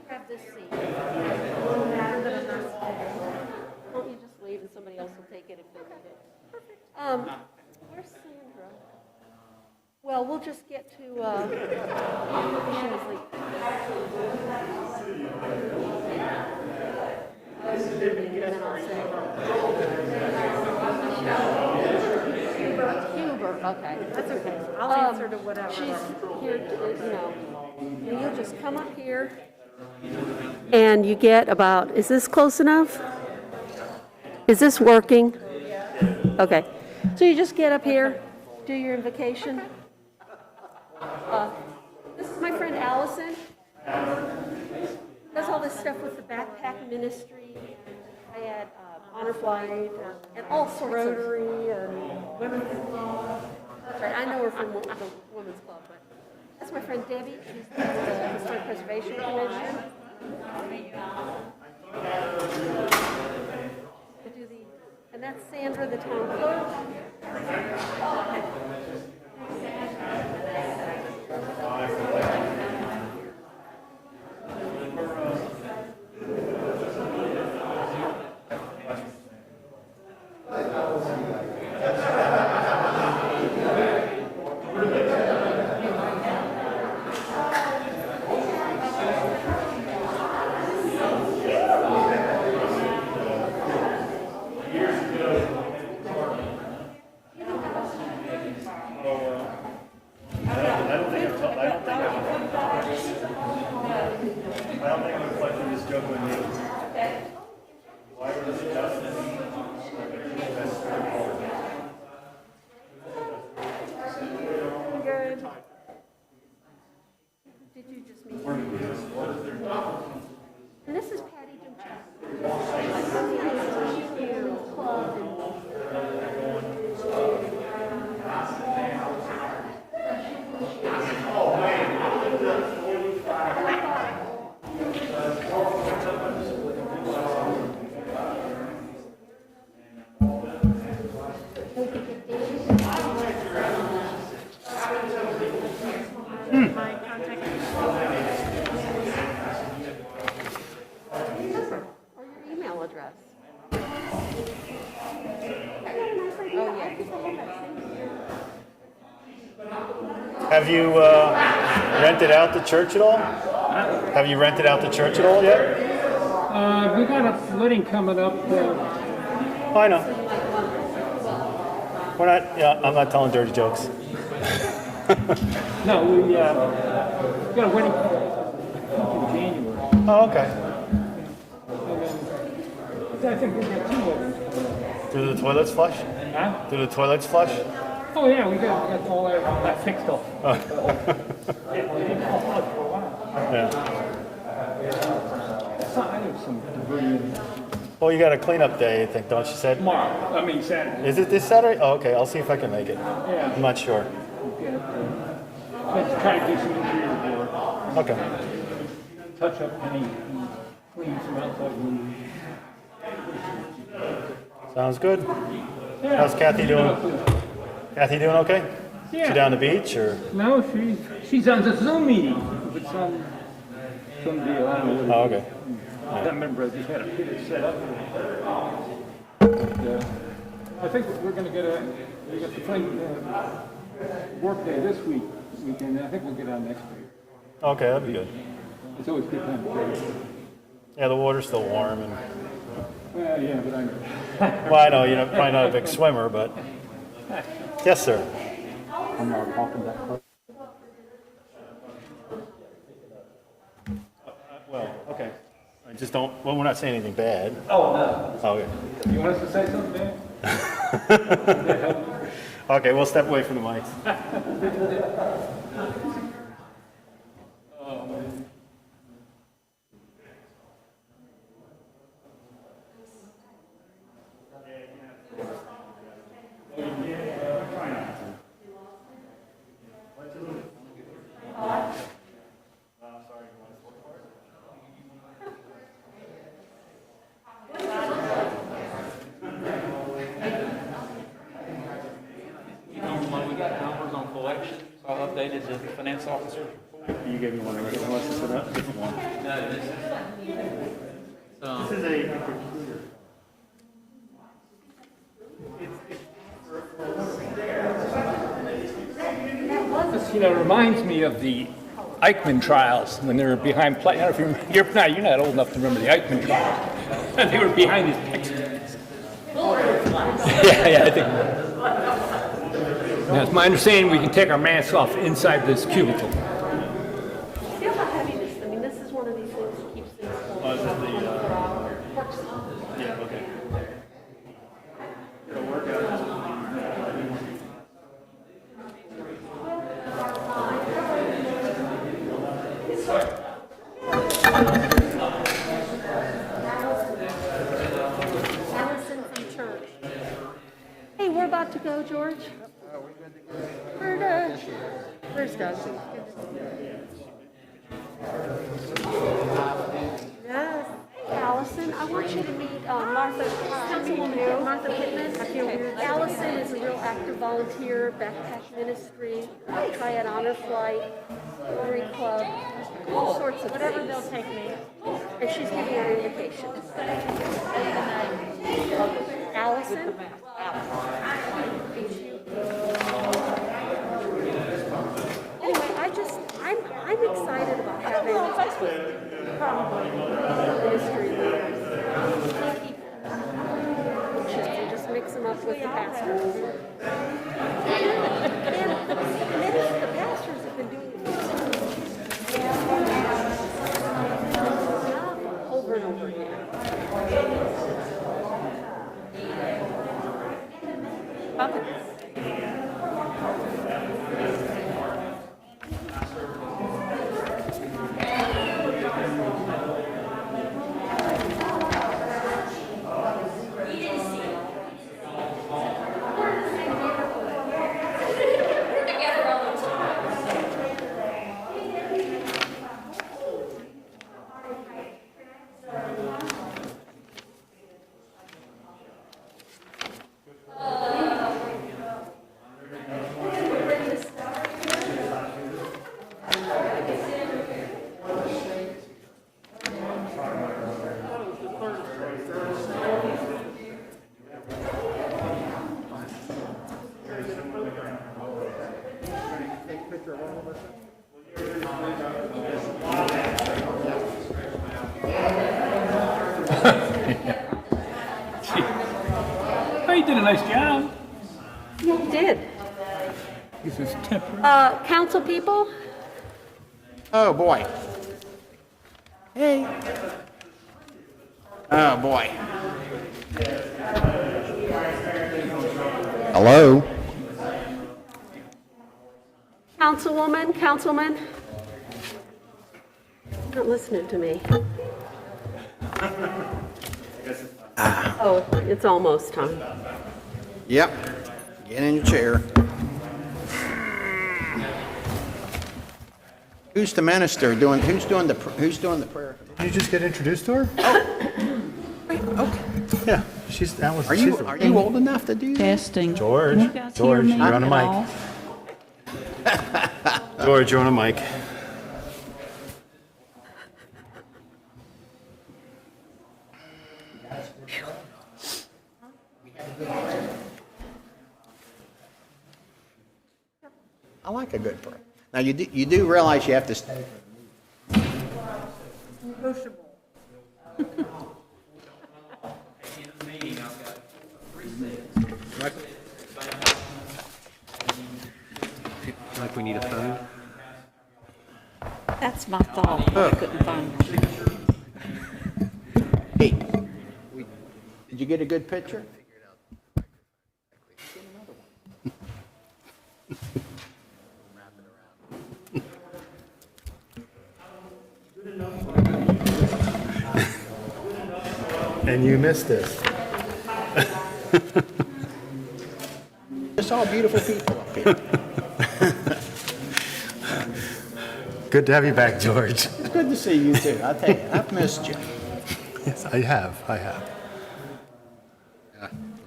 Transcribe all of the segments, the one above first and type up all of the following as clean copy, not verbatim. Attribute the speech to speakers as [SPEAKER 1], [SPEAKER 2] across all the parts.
[SPEAKER 1] Grab this seat. Won't you just leave and somebody else will take it if they need it? Where's Sandra? Well, we'll just get to, she was like, and then I'll say. Huber, okay.
[SPEAKER 2] That's okay. I'll answer to whatever.
[SPEAKER 1] She's here, and you'll just come up here, and you get about, is this close enough? Is this working? Okay. So you just get up here, do your invocation. This is my friend Allison. Does all this stuff with the backpack ministry. I had honor flight and all sorts of
[SPEAKER 2] Rotary and women's club.
[SPEAKER 1] That's right. I know her from the women's club, but that's my friend Debbie. She's the Historic Preservation Commission. And that's Sandra, the town clerk. Did you just meet her? And this is Patty Jimchak. Club and
[SPEAKER 2] My contact.
[SPEAKER 1] or your email address. Oh, yeah.
[SPEAKER 3] Have you rented out the church at all? Have you rented out the church at all yet?
[SPEAKER 4] We got a wedding coming up.
[SPEAKER 3] Oh, I know. We're not. Yeah, I'm not telling dirty jokes.
[SPEAKER 4] No, we got a wedding in January.
[SPEAKER 3] Oh, okay.
[SPEAKER 4] And then, I think we got two weddings.
[SPEAKER 3] Do the toilets flush?
[SPEAKER 4] Huh?
[SPEAKER 3] Do the toilets flush?
[SPEAKER 4] Oh yeah, we got all that fixed up.
[SPEAKER 3] Oh.
[SPEAKER 4] It didn't fall out for a while.
[SPEAKER 3] Yeah.
[SPEAKER 4] I have some debris.
[SPEAKER 3] Well, you got a cleanup day, I think, don't you, said?
[SPEAKER 4] Tomorrow, I mean Saturday.
[SPEAKER 3] Is it this Saturday? Oh, okay, I'll see if I can make it.
[SPEAKER 4] Yeah.
[SPEAKER 3] I'm not sure.
[SPEAKER 4] Let's try to do some interior work,
[SPEAKER 3] Okay.
[SPEAKER 4] touch up any, clean some outside rooms.
[SPEAKER 3] Sounds good.
[SPEAKER 4] Yeah.
[SPEAKER 3] How's Kathy doing? Kathy doing okay?
[SPEAKER 4] Yeah.
[SPEAKER 3] She down the beach or?
[SPEAKER 4] No, she's on the Zoom meeting with some deal, I don't know what
[SPEAKER 3] Oh,
[SPEAKER 4] it is.
[SPEAKER 3] okay.
[SPEAKER 4] I can't remember, I just had to get it set up. And, I think we're gonna get we got the thing, work day this weekend, and I think we'll get on next week.
[SPEAKER 3] Okay, that'd be good.
[SPEAKER 4] It's always a good time to play.
[SPEAKER 3] Yeah, the water's still warm and,
[SPEAKER 4] Well, yeah, but I know.
[SPEAKER 3] well, I know, you're probably not a big swimmer, but. Yes, sir.
[SPEAKER 4] I'm not walking that close.
[SPEAKER 3] Well, okay. I just don't, well, we're not saying anything bad.
[SPEAKER 4] Oh, no.
[SPEAKER 3] Oh, okay.
[SPEAKER 4] You want us to say something, Dan?
[SPEAKER 3] Okay, we'll step away from the mics.
[SPEAKER 5] When we got numbers on collections, I updated the finance officer.
[SPEAKER 3] You gave me one already. Unless it's a different one.
[SPEAKER 5] No, this is,
[SPEAKER 3] This is a.
[SPEAKER 4] This, reminds me of the Eichmann trials when they were behind, I don't know if you remember, you're not old enough to remember the Eichmann trials. They were behind his pictures. Yeah, I think. Now, it's my understanding we can take our masks off inside this cubicle.
[SPEAKER 1] See how heavy this, I mean, this is one of these things that keeps things cold.
[SPEAKER 3] Oh, is it the, yeah, okay.
[SPEAKER 1] Allison from church. Hey, we're about to go, George. Where's Doug? Yes. Hey, Allison, I want you to meet Martha, Councilwoman Martha Pittman. Allison is a real active volunteer, backpack ministry, Triad Honor Flight, Rotary Club, all sorts of
[SPEAKER 2] Whatever
[SPEAKER 1] things.
[SPEAKER 2] they'll take me.
[SPEAKER 1] And she's giving her invitation. Allison? Anyway, I'm excited about having ministry leaders. Just mix them up with the pastors. And the pastors have been doing it over and over again.
[SPEAKER 4] Oh, you did a nice job.
[SPEAKER 1] You did.
[SPEAKER 4] This is temporary.
[SPEAKER 1] Council people?
[SPEAKER 6] Oh, boy. Hey. Oh, boy. Hello?
[SPEAKER 1] Councilwoman, councilman? Not listening to me.
[SPEAKER 3] I guess it's fine.
[SPEAKER 1] Oh, it's almost time.
[SPEAKER 6] Yep. Get in your chair. Who's the minister doing? Who's doing the prayer?
[SPEAKER 3] Did you just get introduced to her?
[SPEAKER 6] Okay.
[SPEAKER 3] Yeah, that was.
[SPEAKER 6] Are you old enough to do that?
[SPEAKER 7] Testing.
[SPEAKER 3] George?
[SPEAKER 7] Can you guys hear
[SPEAKER 3] George,
[SPEAKER 7] me
[SPEAKER 3] you're on a
[SPEAKER 7] at
[SPEAKER 3] mic.
[SPEAKER 7] all?
[SPEAKER 3] George, you're on a mic.
[SPEAKER 6] I like a good prayer. Now you do realize you have to stay.
[SPEAKER 2] Negotiable.
[SPEAKER 5] Like we need a phone?
[SPEAKER 7] That's my thought. I couldn't find one.
[SPEAKER 6] Hey, did you get a good picture?
[SPEAKER 3] And you missed this.
[SPEAKER 6] Just all beautiful people up here.
[SPEAKER 3] Good to have you back, George.
[SPEAKER 6] It's good to see you too. I tell you, I've missed you.
[SPEAKER 3] Yes, I have.
[SPEAKER 6] Yeah,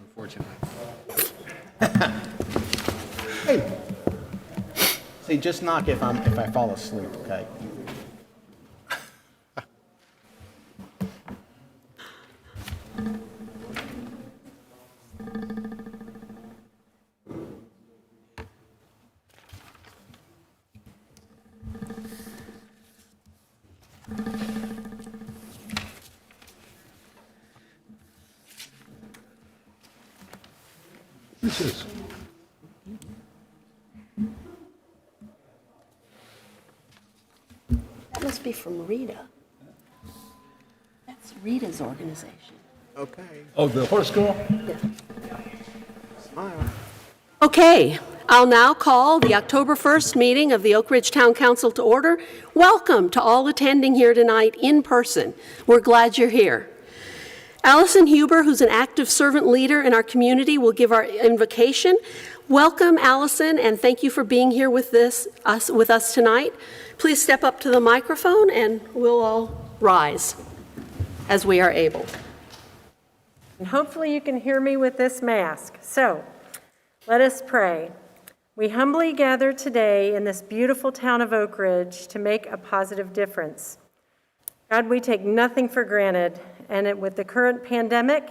[SPEAKER 6] unfortunately. Hey, see, just knock if I fall asleep, okay?
[SPEAKER 1] That must be from Rita. That's Rita's organization.
[SPEAKER 6] Okay.
[SPEAKER 4] Oh, the horse girl?
[SPEAKER 1] Yeah.
[SPEAKER 6] Smile.
[SPEAKER 1] Okay, I'll now call the October 1st meeting of the Oak Ridge Town Council to order. Welcome to all attending here tonight in person. We're glad you're here. Allison Huber, who's an active servant leader in our community, will give our invocation. Welcome, Allison, and thank you for being here with us tonight. Please step up to the microphone and we'll all rise as we are able.
[SPEAKER 2] And hopefully you can hear me with this mask. So, let us pray. We humbly gather today in this beautiful town of Oak Ridge to make a positive difference. God, we take nothing for granted, and with the current pandemic,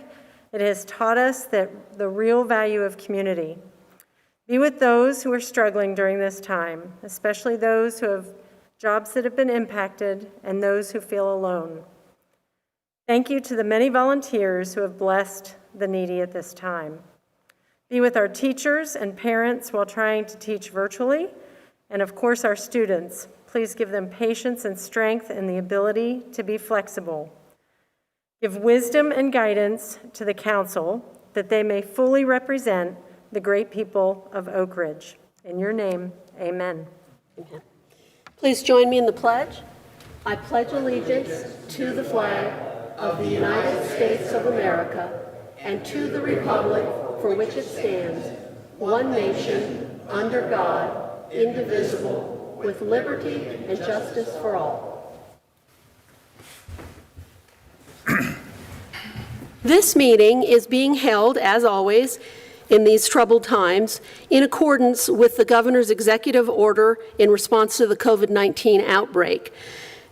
[SPEAKER 2] it has taught us that the real value of community. Be with those who are struggling during this time, especially those who have jobs that have been impacted and those who feel alone. Thank you to the many volunteers who have blessed the needy at this time. Be with our teachers and parents while trying to teach virtually, and of course our students. Please give them patience and strength and the ability to be flexible. Give wisdom and guidance to the council that they may fully represent the great people of Oak Ridge. In your name, amen.
[SPEAKER 1] Amen. Please join me in the pledge. I pledge allegiance to the flag of the United States of America and to the republic for which it stands, one nation, under God, indivisible, with liberty and justice for all. This meeting is being held, as always, in these troubled times, in accordance with the governor's executive order in response to the COVID-19 outbreak.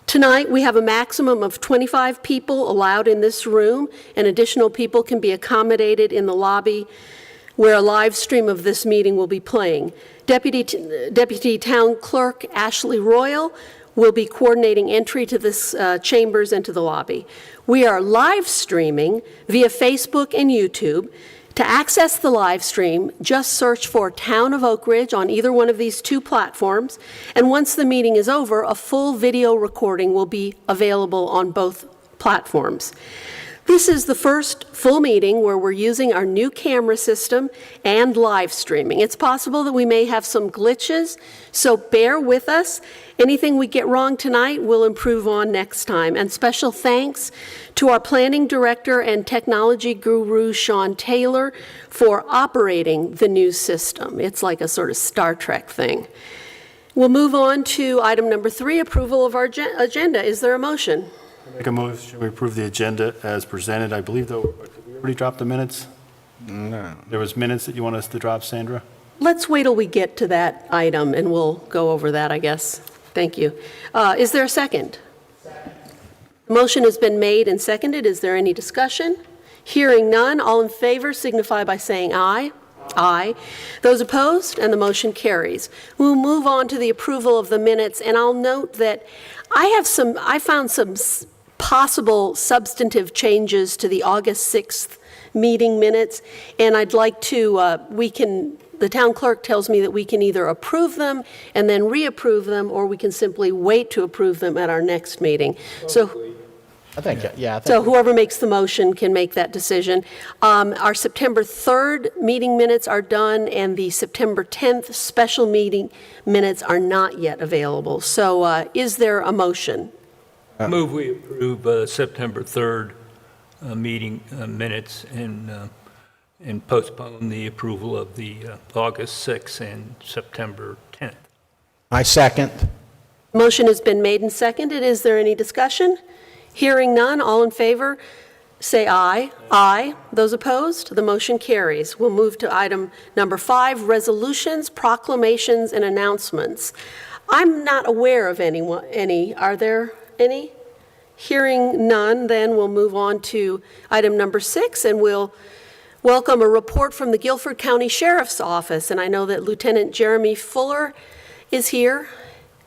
[SPEAKER 1] Tonight, we have a maximum of 25 people allowed in this room, and additional people can be accommodated in the lobby where a live stream of this meeting will be playing. Deputy Town Clerk Ashley Royal will be coordinating entry to this chambers and to the lobby. We are live streaming via Facebook and YouTube. To access the live stream, just search for Town of Oak Ridge on either one of these two platforms, and once the meeting is over, a full video recording will be available on both platforms. This is the first full meeting where we're using our new camera system and live streaming. It's possible that we may have some glitches, so bear with us. Anything we get wrong tonight, we'll improve on next time. And special thanks to our planning director and technology guru, Sean Taylor, for operating the new system. It's like a sort of Star Trek thing. We'll move on to item number 3, approval of our agenda. Is there a motion?
[SPEAKER 3] Make a motion, we approve the agenda as presented. I believe, though, did we already drop the minutes?
[SPEAKER 6] No.
[SPEAKER 3] There was minutes that you want us to drop, Sandra?
[SPEAKER 1] Let's wait till we get to that item, and we'll go over that, I guess. Thank you. Is there a second? The motion has been made and seconded. Is there any discussion? Hearing none, all in favor signify by saying aye. Aye. Those opposed, and the motion carries. We'll move on to the approval of the minutes, and I'll note that I found some possible substantive changes to the August 6th meeting minutes, and I'd like to, the town clerk tells me that we can either approve them and then reapprove them, or we can simply wait to approve them at our next meeting. So
[SPEAKER 6] I think, yeah, I think.
[SPEAKER 1] So whoever makes the motion can make that decision. Our September 3rd meeting minutes are done, and the September 10th special meeting minutes are not yet available. So is there a motion?
[SPEAKER 8] Move we approve September 3rd meeting minutes and postpone the approval of the August 6th and September 10th.
[SPEAKER 6] I second.
[SPEAKER 1] Motion has been made and seconded. Is there any discussion? Hearing none, all in favor, say aye. Aye. Those opposed, the motion carries. We'll move to item number 5, resolutions, proclamations, and announcements. I'm not aware of any. Are there any? Hearing none, then we'll move on to item number 6, and we'll welcome a report from the Guilford County Sheriff's Office. And I know that Lieutenant Jeremy Fuller is here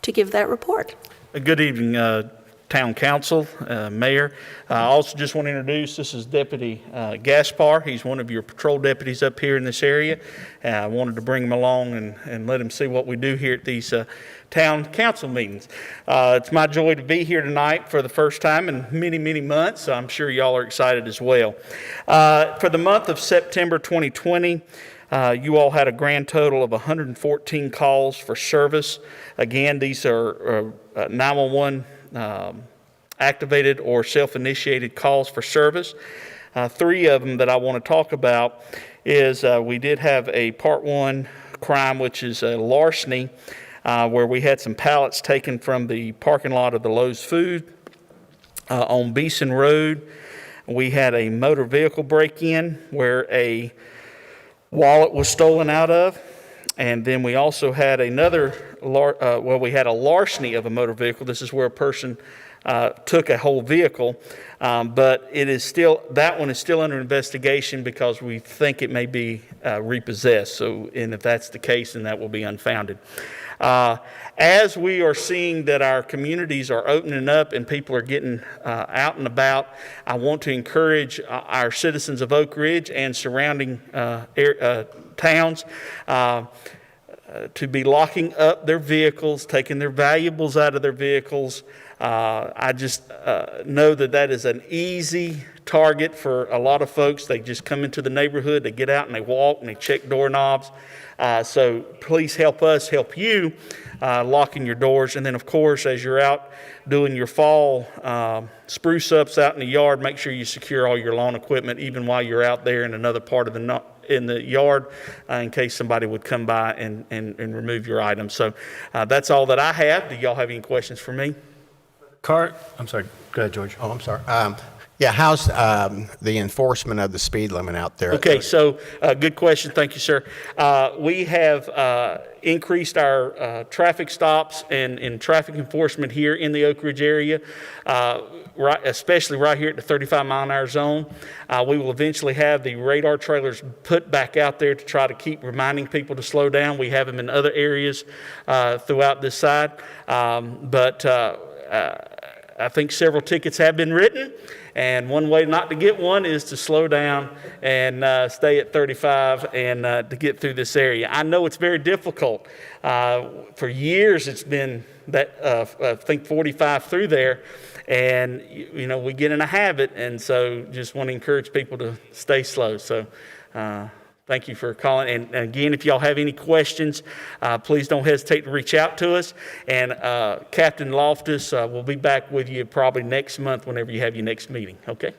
[SPEAKER 1] to give that report.
[SPEAKER 9] Good evening, Town Council, Mayor. I also just want to introduce, this is Deputy Gaspar. He's one of your patrol deputies up here in this area. I wanted to bring him along and let him see what we do here at these Town Council meetings. It's my joy to be here tonight for the first time in many, many months, so I'm sure y'all are excited as well. For the month of September 2020, you all had a grand total of 114 calls for service. Again, these are 911 activated or self-initiated calls for service. 3 of them that I want to talk about is we did have a Part 1 crime, which is a larceny, where we had some pallets taken from the parking lot of the Lowe's Food on Beeson Road. We had a motor vehicle break-in where a wallet was stolen out of. And then we also had another, we had a larceny of a motor vehicle. This is where a person took a whole vehicle, but it is still, that one is still under investigation because we think it may be repossessed. So, and if that's the case, then that will be unfounded. As we are seeing that our communities are opening up and people are getting out and about, I want to encourage our citizens of Oak Ridge and surrounding towns to be locking up their vehicles, taking their valuables out of their vehicles. I just know that that is an easy target for a lot of folks. They just come into the neighborhood, they get out and they walk and they check doorknobs. So please help us help you locking your doors. And then, of course, as you're out doing your fall spruce ups out in the yard, make sure you secure all your lawn equipment even while you're out there in another part of the yard in case somebody would come by and remove your items. So that's all that I have. Do y'all have any questions for me?
[SPEAKER 3] I'm sorry. Go ahead, George.
[SPEAKER 6] Oh, I'm sorry. Yeah, how's the enforcement of the speed limit out there?
[SPEAKER 9] Okay, so good question. Thank you, sir. We have increased our traffic stops and traffic enforcement here in the Oak Ridge area, especially right here at the 35-mile-an-hour zone. We will eventually have the radar trailers put back out there to try to keep reminding people to slow down. We have them in other areas throughout this side, I think several tickets have been written, and one way not to get one is to slow down and stay at 35 and to get through this area. I know it's very difficult. For years it's been that I think 45 through there, and you know, we get in a habit, and so just want to encourage people to stay slow. So thank you for calling. And again, if y'all have any questions, please don't hesitate to reach out to us. And Captain Loftus will be back with you probably next month whenever you have your next meeting, okay?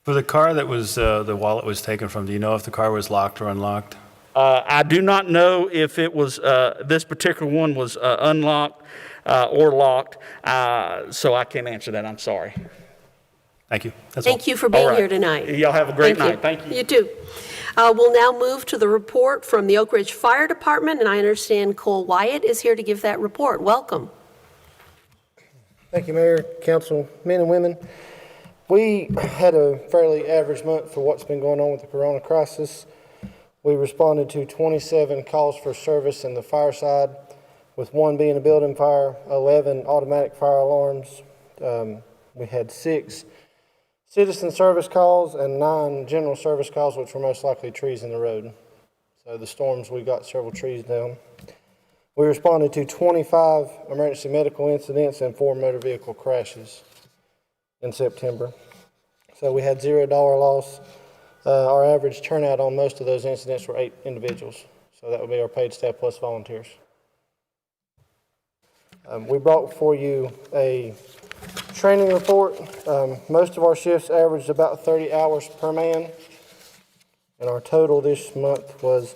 [SPEAKER 3] For the car that was, the wallet was taken from, do you know if the car was locked or unlocked?
[SPEAKER 9] I do not know if it was, this particular one was unlocked or locked, so I can't answer that. I'm sorry.
[SPEAKER 3] Thank you. That's all.
[SPEAKER 1] Thank you for being
[SPEAKER 9] All right.
[SPEAKER 1] here tonight.
[SPEAKER 9] Y'all have a great night. Thank you.
[SPEAKER 1] You too. We'll now move to the report from the Oak Ridge Fire Department, and I understand Cole Wyatt is here to give that report. Welcome.
[SPEAKER 10] Thank you, Mayor, council, men and women. We had a fairly average month for what's been going on with the corona crisis. We responded to 27 calls for service in the fire side, with 1 being a building fire, 11 automatic fire alarms. We had 6 citizen service calls and 9 general service calls, which were most likely trees in the road. So the storms, we got several trees down. We responded to 25 emergency medical incidents and 4 motor vehicle crashes in September. So we had $0 loss. Our average turnout on most of those incidents were 8 individuals. So that would be our paid staff plus volunteers. We brought for you a training report. Most of our shifts averaged about 30 hours per man. And our total this month was,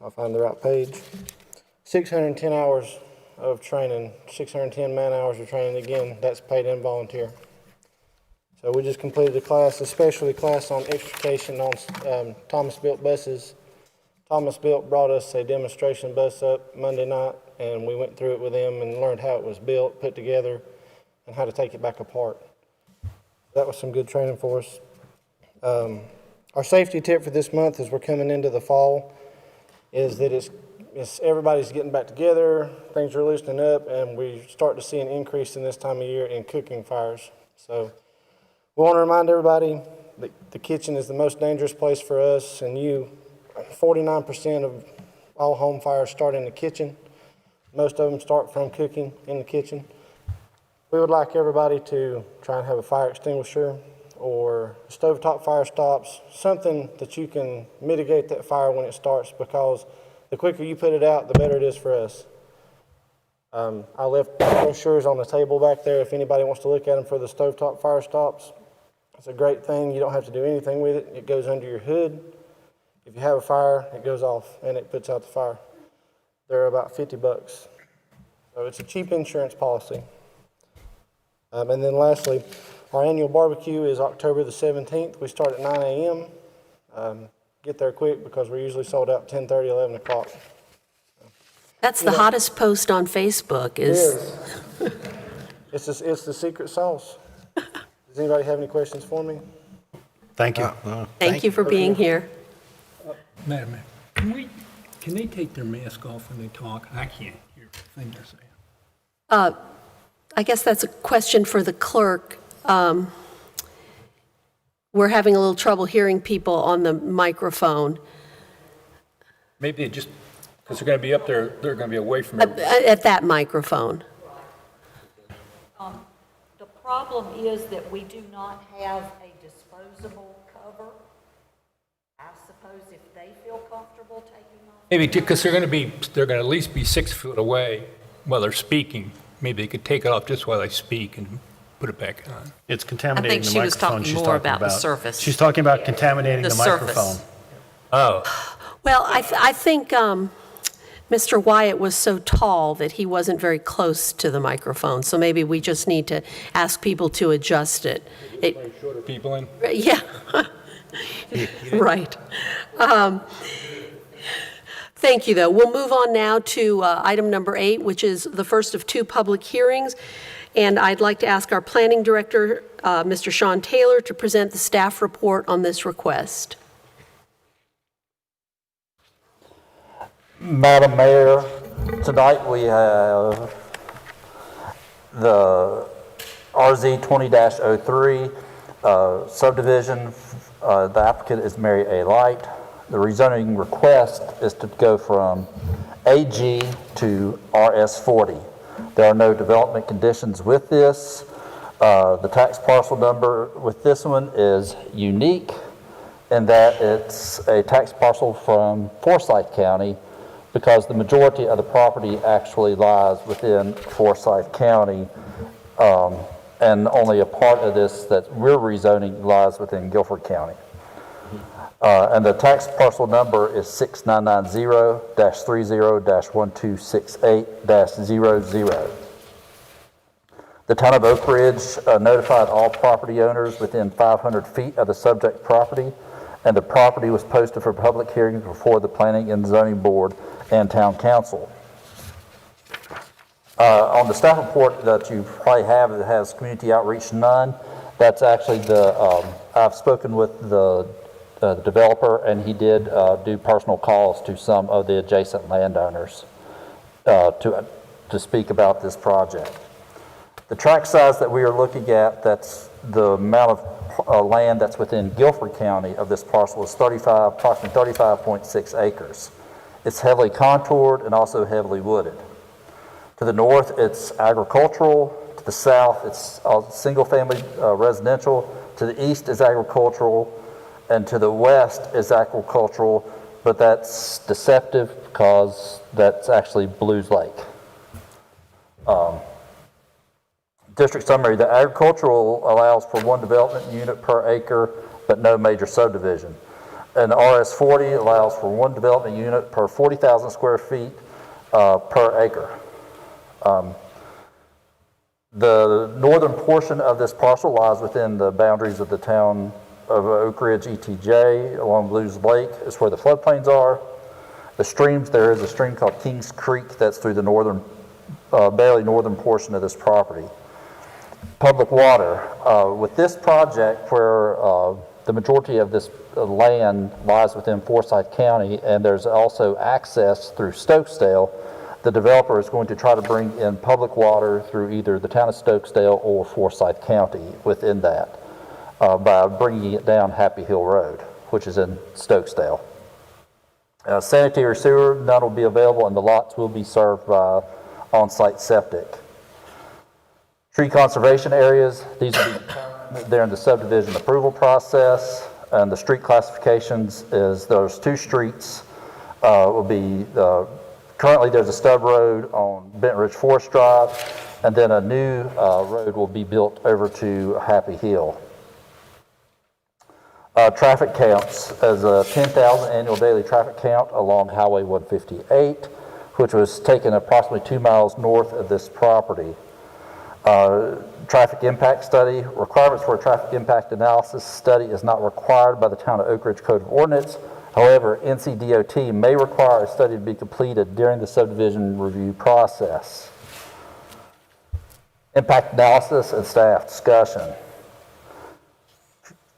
[SPEAKER 10] I'll find the right page, 610 hours of training, 610 man hours of training. Again, that's paid and volunteer. So we just completed a class, a specialty class on extrication on Thomas Built buses. Thomas Built brought us a demonstration bus up Monday night, and we went through it with them and learned how it was built, put together, and how to take it back apart. That was some good training for us. Our safety tip for this month as we're coming into the fall is that it's everybody's getting back together, things are loosening up, and we start to see an increase in this time of year in cooking fires. So we want to remind everybody that the kitchen is the most dangerous place for us and you. 49% of all home fires start in the kitchen. Most of them start from cooking in the kitchen. We would like everybody to try and have a fire extinguisher or stovetop fire stops, something that you can mitigate that fire when it starts, because the quicker you put it out, the better it is for us. I left brochures on the table back there if anybody wants to look at them for the stovetop fire stops. It's a great thing. You don't have to do anything with it. It goes under your hood. If you have a fire, it goes off and it puts out the fire. They're about $50. So it's a cheap insurance policy. And then lastly, our annual barbecue is October the 17th. We start at 9 a.m. Get there quick because we're usually sold out 10:30, 11 o'clock.
[SPEAKER 1] That's the hottest post on Facebook is.
[SPEAKER 10] It's the secret sauce. Does anybody have any questions for me?
[SPEAKER 3] Thank you.
[SPEAKER 1] Thank you for being here.
[SPEAKER 4] Madam Mayor, can they take their mask off when they talk? I can't hear a thing they're saying.
[SPEAKER 1] I guess that's a question for the clerk. We're having a little trouble hearing people on the microphone.
[SPEAKER 4] Maybe they just, because they're going to be up there, they're going to be away from it.
[SPEAKER 1] At that microphone.
[SPEAKER 7] The problem is that we do not have a disposable cover. I suppose if they feel comfortable taking off.
[SPEAKER 4] Maybe because they're going to at least be 6 foot away while they're speaking. Maybe they could take it off just while they speak and put it back on.
[SPEAKER 3] It's contaminating the
[SPEAKER 7] she was
[SPEAKER 3] microphone
[SPEAKER 7] talking
[SPEAKER 3] she's
[SPEAKER 7] more
[SPEAKER 3] talking
[SPEAKER 7] about the surface.
[SPEAKER 3] She's talking about contaminating
[SPEAKER 7] The
[SPEAKER 3] the
[SPEAKER 7] surface.
[SPEAKER 3] microphone.
[SPEAKER 4] Oh,
[SPEAKER 1] Well, I think Mr. Wyatt was so tall that he wasn't very close to the microphone, so maybe we just need to ask people to adjust it.
[SPEAKER 4] shorter people in.
[SPEAKER 1] Yeah, right. Thank you, though. We'll move on now to item number 8, which is the first of 2 public hearings. And I'd like to ask our planning director, Mr. Sean Taylor, to present the staff report on this request.
[SPEAKER 5] Madam Mayor, tonight we have
[SPEAKER 11] the RZ 20-03 subdivision. The applicant is Mary A. Light. The rezoning request is to go from AG to RS40. There are no development conditions with this. The tax parcel number with this one is unique in that it's a tax parcel from Forsyth County, because the majority of the property actually lies within Forsyth County, and only a part of this that we're rezoning lies within Guilford County. And the tax parcel number is 6990-30-1268-00. The town of Oak Ridge notified all property owners within 500 feet of the subject property, and the property was posted for public hearings before the Planning and Zoning Board and Town Council. On the staff report that you probably have, it has community outreach none. That's actually I've spoken with the developer, and he did do personal calls to some of the adjacent landowners to speak about this project. The tract size that we are looking at, that's the amount of land that's within Guilford County of this parcel, is approximately 35.6 acres. It's heavily contoured and also heavily wooded. To the north, it's agricultural. To the south, it's single-family residential. To the east is agricultural, and to the west is agricultural, but that's deceptive because that's actually Blues Lake. District summary: the agricultural allows for one development unit per acre, but no major subdivision. And the RS40 allows for one development unit per 40,000 square feet per acre. The northern portion of this parcel lies within the boundaries of the town of Oak Ridge ETJ. Along Blues Lake is where the floodplains are. The streams, there is a stream called Kings Creek that's through the northern, barely northern portion of this property. Public water. With this project, where the majority of this land lies within Forsyth County, and there's also access through Stokesdale, the developer is going to try to bring in public water through either the town of Stokesdale or Forsyth County within that by bringing it down Happy Hill Road, which is in Stokesdale. Sanitary sewer, none will be available, and the lots will be served by on-site septic. Tree conservation areas, these will be determined during the subdivision approval process, and the street classifications is there's two streets. Will be currently there's a stub road on Benton Ridge Forest Drive, and then a new road will be built over to Happy Hill. Traffic counts, as a 10,000 annual daily traffic count along Highway 158, which was taken approximately 2 miles north of this property. Traffic impact study. Requirements for a traffic impact analysis study is not required by the Town of Oak Ridge Code of Ordinance. However, NCDOT may require a study to be completed during the subdivision review process. Impact analysis and staff discussion.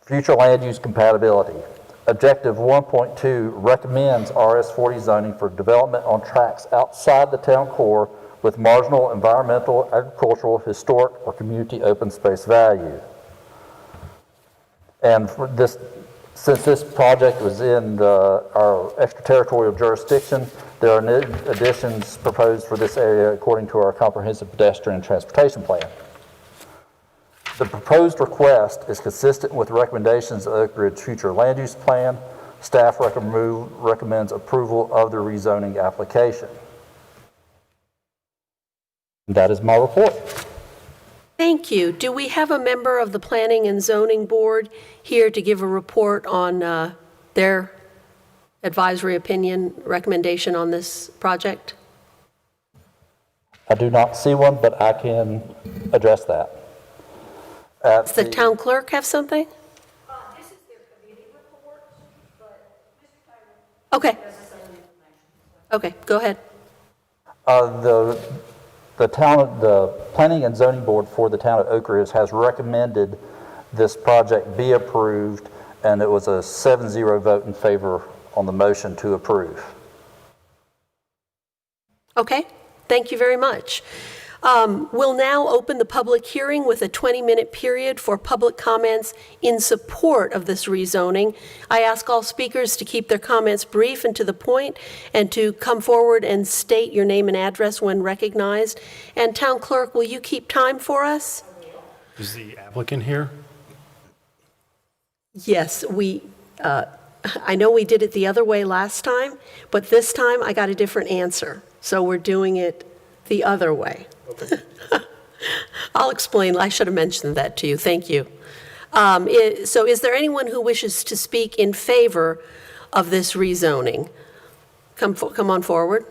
[SPEAKER 11] Future land use compatibility. Objective 1.2 recommends RS40 zoning for development on tracts outside the town core with marginal environmental, agricultural, historic, or community open space value. And for this, since this project was in our extraterritorial jurisdiction, there are new additions proposed for this area according to our comprehensive pedestrian and transportation plan. The proposed request is consistent with recommendations of Oak Ridge future land use plan. Staff recommends approval of the rezoning application. That is my report.
[SPEAKER 1] Thank you. Do we have a member of the Planning and Zoning Board here to give a report on their advisory opinion recommendation on this project?
[SPEAKER 11] I do not see one, but I can address that.
[SPEAKER 1] Does the town clerk have something?
[SPEAKER 7] This is their committee report, but Mr. Taylor
[SPEAKER 1] Okay.
[SPEAKER 7] has the same information.
[SPEAKER 1] Okay, go ahead.
[SPEAKER 11] The Planning and Zoning Board for the town of Oak Ridge has recommended this project be approved, and it was a 7-0 vote in favor on the motion to approve.
[SPEAKER 1] Okay, thank you very much. We'll now open the public hearing with a 20-minute period for public comments in support of this rezoning. I ask all speakers to keep their comments brief and to the point, and to come forward and state your name and address when recognized. And Town Clerk, will you keep time for us?
[SPEAKER 3] Is the applicant here?
[SPEAKER 1] Yes, I know we did it the other way last time, but this time I got a different answer. So we're doing it the other way. I'll explain. I should have mentioned that to you. Thank you. So is there anyone who wishes to speak in favor of this rezoning? Come on forward.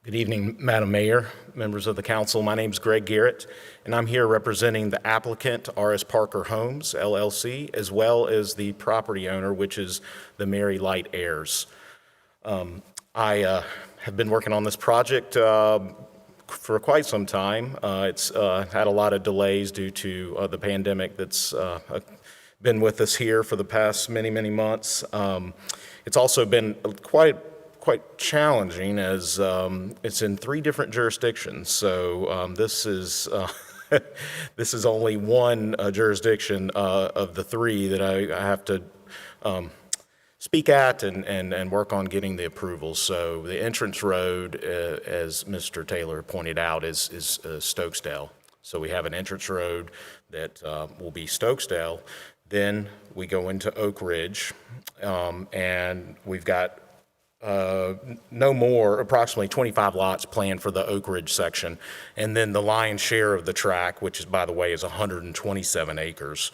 [SPEAKER 12] Good evening, Madam Mayor, members of the council. My name is Greg Garrett, and I'm here representing the applicant, R.S. Parker Homes, LLC, as well as the property owner, which is the Mary Light Heirs. I have been working on this project for quite some time. It's had a lot of delays due to the pandemic that's been with us here for the past many, many months. It's also been quite challenging as it's in 3 different jurisdictions. So this is this is only one jurisdiction of the 3 that I have to speak at and work on getting the approvals. So the entrance road, as Mr. Taylor pointed out, is Stokesdale. So we have an entrance road that will be Stokesdale. Then we go into Oak Ridge, and we've got approximately 25 lots planned for the Oak Ridge section. And then the lion's share of the tract, which is, by the way, is 127 acres,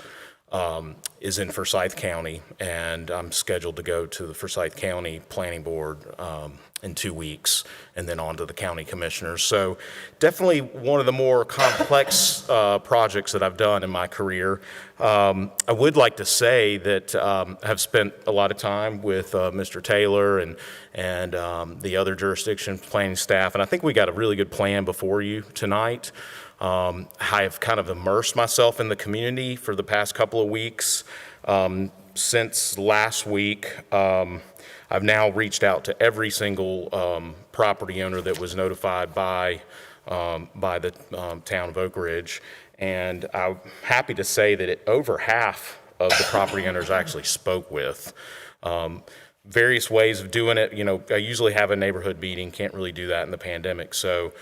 [SPEAKER 12] is in Forsyth County. And I'm scheduled to go to the Forsyth County Planning Board in 2 weeks, and then on to the county commissioners. So definitely one of the more complex projects that I've done in my career. I would like to say that I have spent a lot of time with Mr. Taylor and the other jurisdiction planning staff, and I think we got a really good plan before you tonight. I have kind of immersed myself in the community for the past couple of weeks. Since last week, I've now reached out to every single property owner that was notified by the town of Oak Ridge. And I'm happy to say that over half of the property owners I actually spoke with. Various ways of doing it. You know, I usually have a neighborhood meeting, can't really do that in the pandemic. So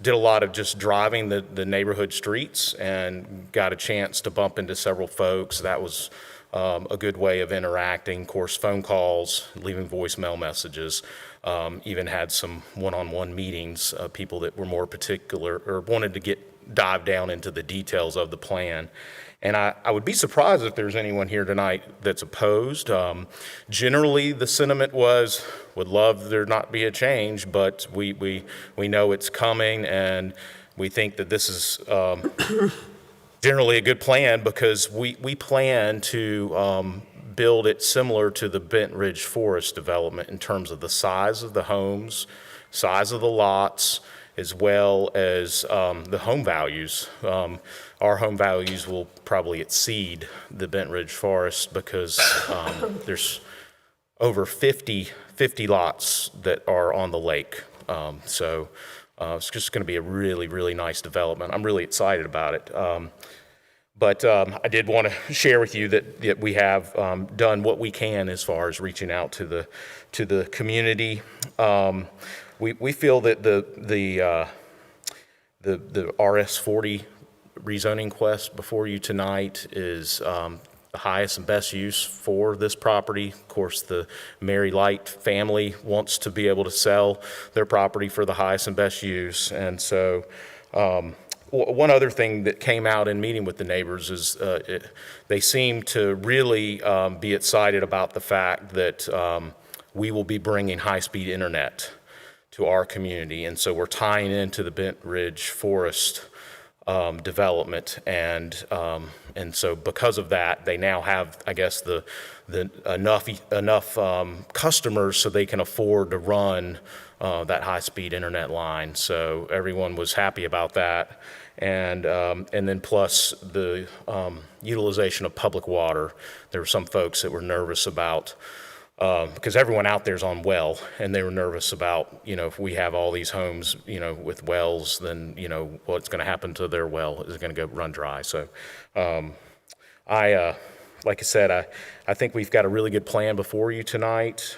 [SPEAKER 12] did a lot of just driving the neighborhood streets and got a chance to bump into several folks. That was a good way of interacting. Of course, phone calls, leaving voicemail messages, even had some one-on-one meetings, people that were more particular or wanted to dive down into the details of the plan. And I would be surprised if there's anyone here tonight that's opposed. Generally, the sentiment was, would love there not be a change, but we know it's coming, and we think that this is generally a good plan because we plan to build it similar to the Bent Ridge Forest development in terms of the size of the homes, size of the lots, as well as the home values. Our home values will probably exceed the Bent Ridge Forest because there's over 50 lots that are on the lake. So it's just going to be a really, really nice development. I'm really excited about it. But I did want to share with you that we have done what we can as far as reaching out to the community. We feel that the RS40 rezoning quest before you tonight is the highest and best use for this property. Of course, the Mary Light family wants to be able to sell their property for the highest and best use. And so one other thing that came out in meeting with the neighbors is they seem to really be excited about the fact that we will be bringing high-speed internet to our community. And so we're tying into the Bent Ridge Forest development, and so because of that, they now have, I guess, the enough customers so they can afford to run that high-speed internet line. So everyone was happy about that. And then plus the utilization of public water. There were some folks that were nervous about, because everyone out there's on well, and they were nervous about, if we have all these homes, with wells, then, what's going to happen to their well? Is it going to go run dry? So like I said, I think we've got a really good plan before you tonight.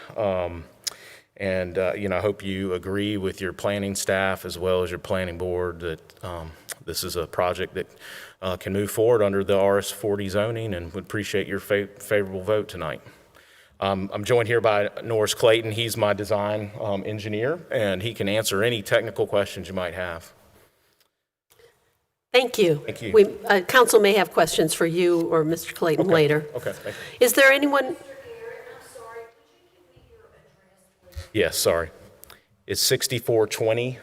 [SPEAKER 12] And I hope you agree with your planning staff as well as your planning board that this is a project that can move forward under the RS40 zoning, and would appreciate your favorable vote tonight. I'm joined here by Norris Clayton. He's my design engineer, and he can answer any technical questions you might have.
[SPEAKER 1] Thank you.
[SPEAKER 12] Thank you.
[SPEAKER 1] Council may have questions for you or Mr. Clayton later.
[SPEAKER 12] Okay, thank you.
[SPEAKER 1] Is there anyone?
[SPEAKER 12] Yes, sorry. It's 6420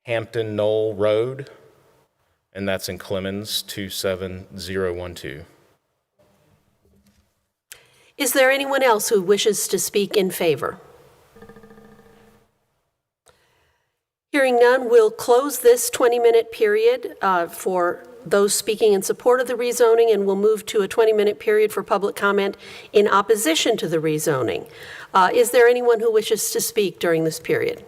[SPEAKER 12] Hampton Knoll Road, and that's in Clemens 27012.
[SPEAKER 1] Is there anyone else who wishes to speak in favor? Hearing none, we'll close this 20-minute period for those speaking in support of the rezoning, and we'll move to a 20-minute period for public comment in opposition to the rezoning. Is there anyone who wishes to speak during this period?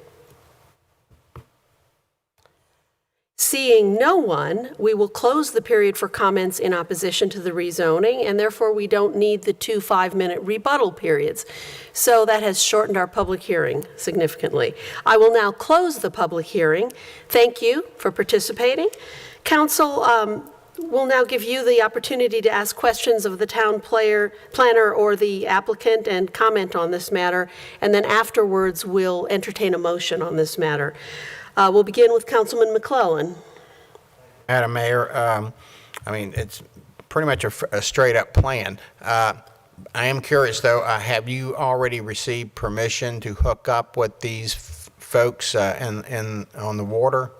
[SPEAKER 1] Seeing no one, we will close the period for comments in opposition to the rezoning, and therefore we don't need the 2 5-minute rebuttal periods. So that has shortened our public hearing significantly. I will now close the public hearing. Thank you for participating. Council will now give you the opportunity to ask questions of the town planner or the applicant and comment on this matter, and then afterwards we'll entertain a motion on this matter. We'll begin with Councilman McClellan.
[SPEAKER 13] Madam Mayor, it's pretty much a straight-up plan. I am curious, though, have you already received permission to hook up with these folks on the water?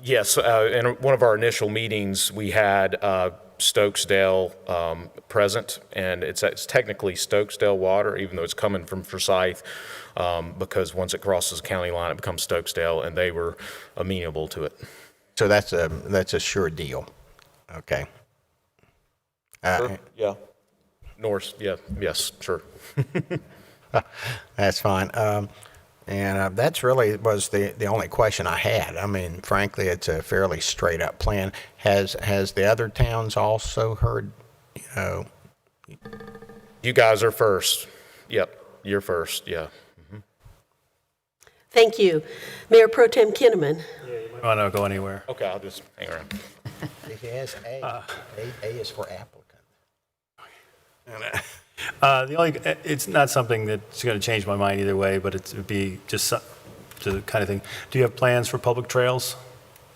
[SPEAKER 12] Yes, in one of our initial meetings, we had Stokesdale present, and it's technically Stokesdale water, even though it's coming from Forsyth, because once it crosses the county line, it becomes Stokesdale, and they were amenable to it.
[SPEAKER 13] So that's a sure deal. Okay.
[SPEAKER 12] Sure. Yeah. Norris, yeah, yes, sure.
[SPEAKER 13] That's fine. And that's really was the only question I had. I mean, frankly, it's a fairly straight up plan. Has the other towns also heard,
[SPEAKER 12] You guys are first. Yep, you're first, yeah. Mm-hmm.
[SPEAKER 1] Thank you. Mayor Pro Tem Kinnaman.
[SPEAKER 3] I don't go anywhere.
[SPEAKER 12] Okay, I'll just hang around.
[SPEAKER 13] If he has A is for applicant.
[SPEAKER 3] It's not something that's going to change my mind either way, but it would be just the kind of thing. Do you have plans for public trails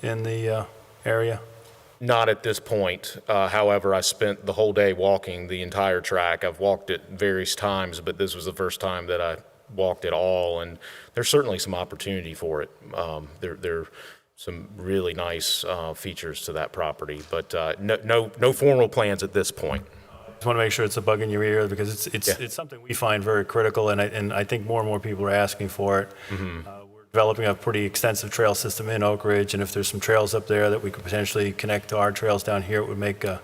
[SPEAKER 3] in the area?
[SPEAKER 12] Not at this point. However, I spent the whole day walking the entire track. I've walked it various times, but this was the first time that I walked it all, and there's certainly some opportunity for it. There are some really nice features to that property, but no formal plans at this point.
[SPEAKER 3] I just want to make sure it's a bug in your ear, because it's something we find very critical, and I think more and more people are asking for it.
[SPEAKER 12] Mm-hmm.
[SPEAKER 3] We're developing a pretty extensive trail system in Oak Ridge, and if there's some trails up there that we could potentially connect to our trails down here, it would make a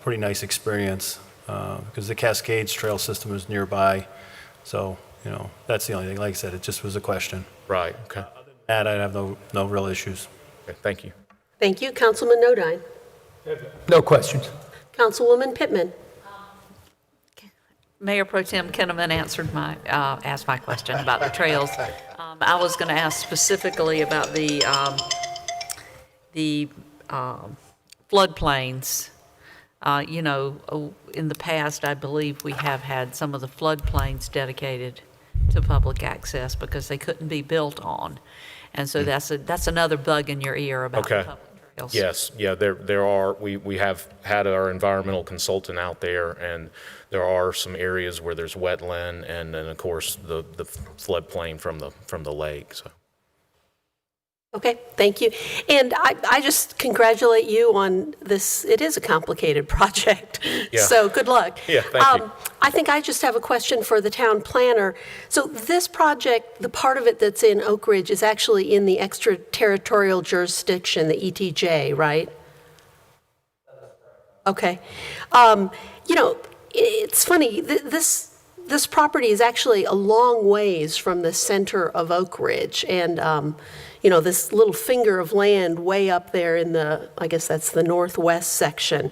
[SPEAKER 3] pretty nice experience, because the Cascades trail system is nearby. So, that's the only thing. Like I said, it just was a question.
[SPEAKER 12] Right, okay.
[SPEAKER 3] Other than that, I have no real issues.
[SPEAKER 12] Okay, thank you.
[SPEAKER 1] Thank you. Councilman Nodine.
[SPEAKER 4] No questions.
[SPEAKER 1] Councilwoman Pittman.
[SPEAKER 7] Mayor Pro Tem Kinnaman asked my question about the trails. I was going to ask specifically about the floodplains. In the past, I believe we have had some of the floodplains dedicated to public access because they couldn't be built on. And so that's another bug in your ear about the public trails.
[SPEAKER 12] Yes, yeah, there are, we have had our environmental consultant out there, and there are some areas where there's wetland, and then, of course, the floodplain from the lake, so.
[SPEAKER 1] Okay, thank you. And I just congratulate you on this. It is a complicated project.
[SPEAKER 12] Yeah.
[SPEAKER 1] So good luck.
[SPEAKER 12] Yeah, thank you.
[SPEAKER 1] I think I just have a question for the town planner. So this project, the part of it that's in Oak Ridge is actually in the extraterritorial jurisdiction, the ETJ, right? Okay. You know, it's funny, this property is actually a long ways from the center of Oak Ridge. And, you know, this little finger of land way up there in the, I guess that's the northwest section.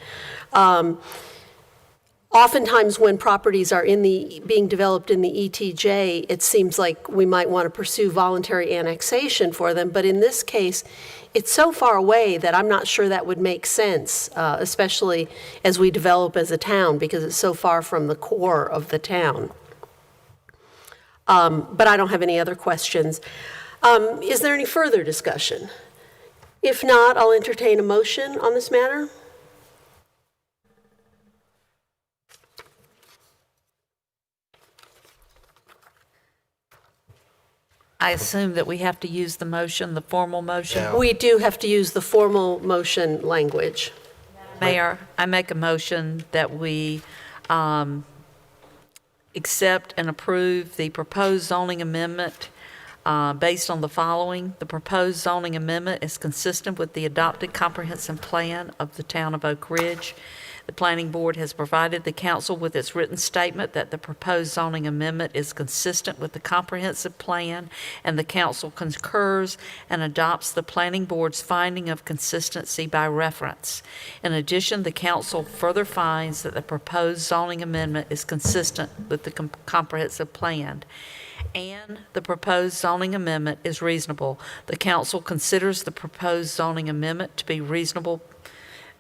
[SPEAKER 1] Oftentimes when properties are being developed in the ETJ, it seems like we might want to pursue voluntary annexation for them. But in this case, it's so far away that I'm not sure that would make sense, especially as we develop as a town, because it's so far from the core of the town. But I don't have any other questions. Is there any further discussion? If not, I'll entertain a motion on this matter.
[SPEAKER 7] I assume that we have to use the motion, the formal motion.
[SPEAKER 1] We do have to use the formal motion language.
[SPEAKER 7] Mayor, I make a motion that we accept and approve the proposed zoning amendment based on the following. The proposed zoning amendment is consistent with the adopted comprehensive plan of the town of Oak Ridge. The planning board has provided the council with its written statement that the proposed zoning amendment is consistent with the comprehensive plan, and the council concurs and adopts the planning board's finding of consistency by reference. In addition, the council further finds that the proposed zoning amendment is consistent with the comprehensive plan, and the proposed zoning amendment is reasonable. The council considers the proposed zoning amendment to be reasonable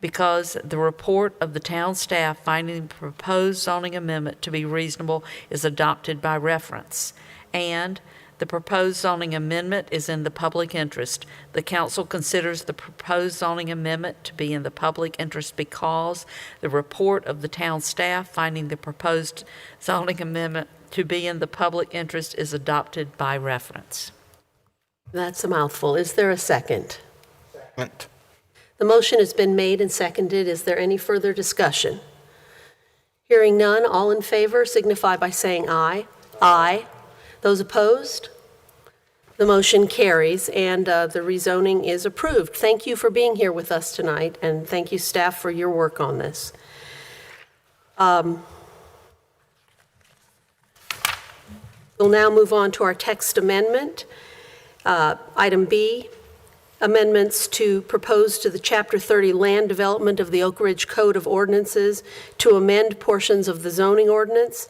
[SPEAKER 7] because the report of the town staff finding the proposed zoning amendment to be reasonable is adopted by reference. And the proposed zoning amendment is in the public interest. The council considers the proposed zoning amendment to be in the public interest because the report of the town staff finding the proposed zoning amendment to be in the public interest is adopted by reference.
[SPEAKER 1] That's a mouthful. Is there a second?
[SPEAKER 13] Second.
[SPEAKER 1] The motion has been made and seconded. Is there any further discussion? Hearing none, all in favor signify by saying aye. Aye. Those opposed? The motion carries, and the rezoning is approved. Thank you for being here with us tonight, and thank you, staff, for your work on this. We'll now move on to our text amendment. Item B, amendments to propose to the Chapter 30 land development of the Oak Ridge Code of Ordinances to amend portions of the zoning ordinance.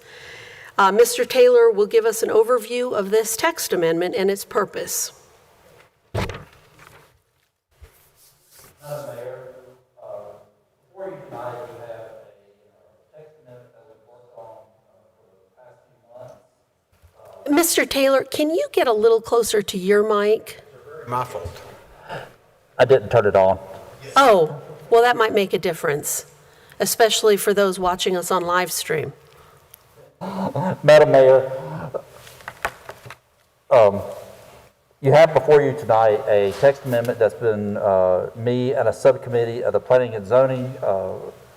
[SPEAKER 1] Mr. Taylor will give us an overview of this text amendment and its purpose.
[SPEAKER 11] Madam Mayor, before you tonight, we have a text amendment that we've worked on for the past few months.
[SPEAKER 1] Mr. Taylor, can you get a little closer to your mic?
[SPEAKER 13] Muffled.
[SPEAKER 11] I didn't turn it on.
[SPEAKER 1] Oh, well, that might make a difference, especially for those watching us on live stream.
[SPEAKER 11] Madam Mayor, you have before you tonight a text amendment that's been me and a subcommittee of the Planning and Zoning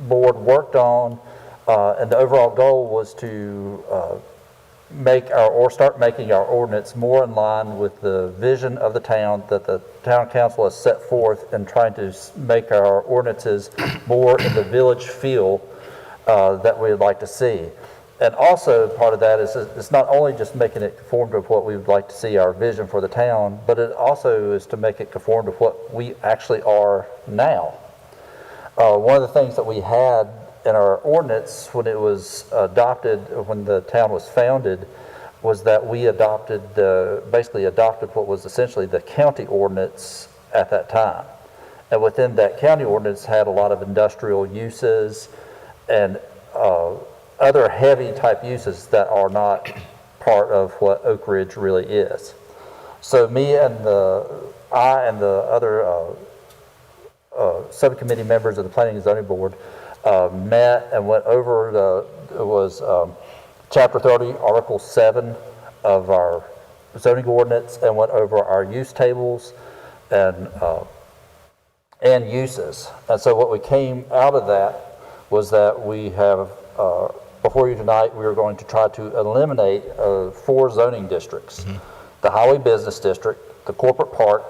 [SPEAKER 11] Board worked on, and the overall goal was to start making our ordinance more in line with the vision of the town that the town council has set forth, and trying to make our ordinances more in the village feel that we'd like to see. And also part of that is it's not only just making it conform to what we would like to see our vision for the town, but it also is to make it conform to what we actually are now. One of the things that we had in our ordinance when it was adopted, when the town was founded, was that we basically adopted what was essentially the county ordinance at that time. And within that county ordinance had a lot of industrial uses and other heavy type uses that are not part of what Oak Ridge really is. So I and the other subcommittee members of the Planning and Zoning Board met and went over Chapter 30, Article 7 of our zoning ordinance, and went over our use tables, and uses. And so what we came out of that was that we have, before you tonight, we are going to try to eliminate 4 zoning districts. The Highway Business District, the Corporate Park,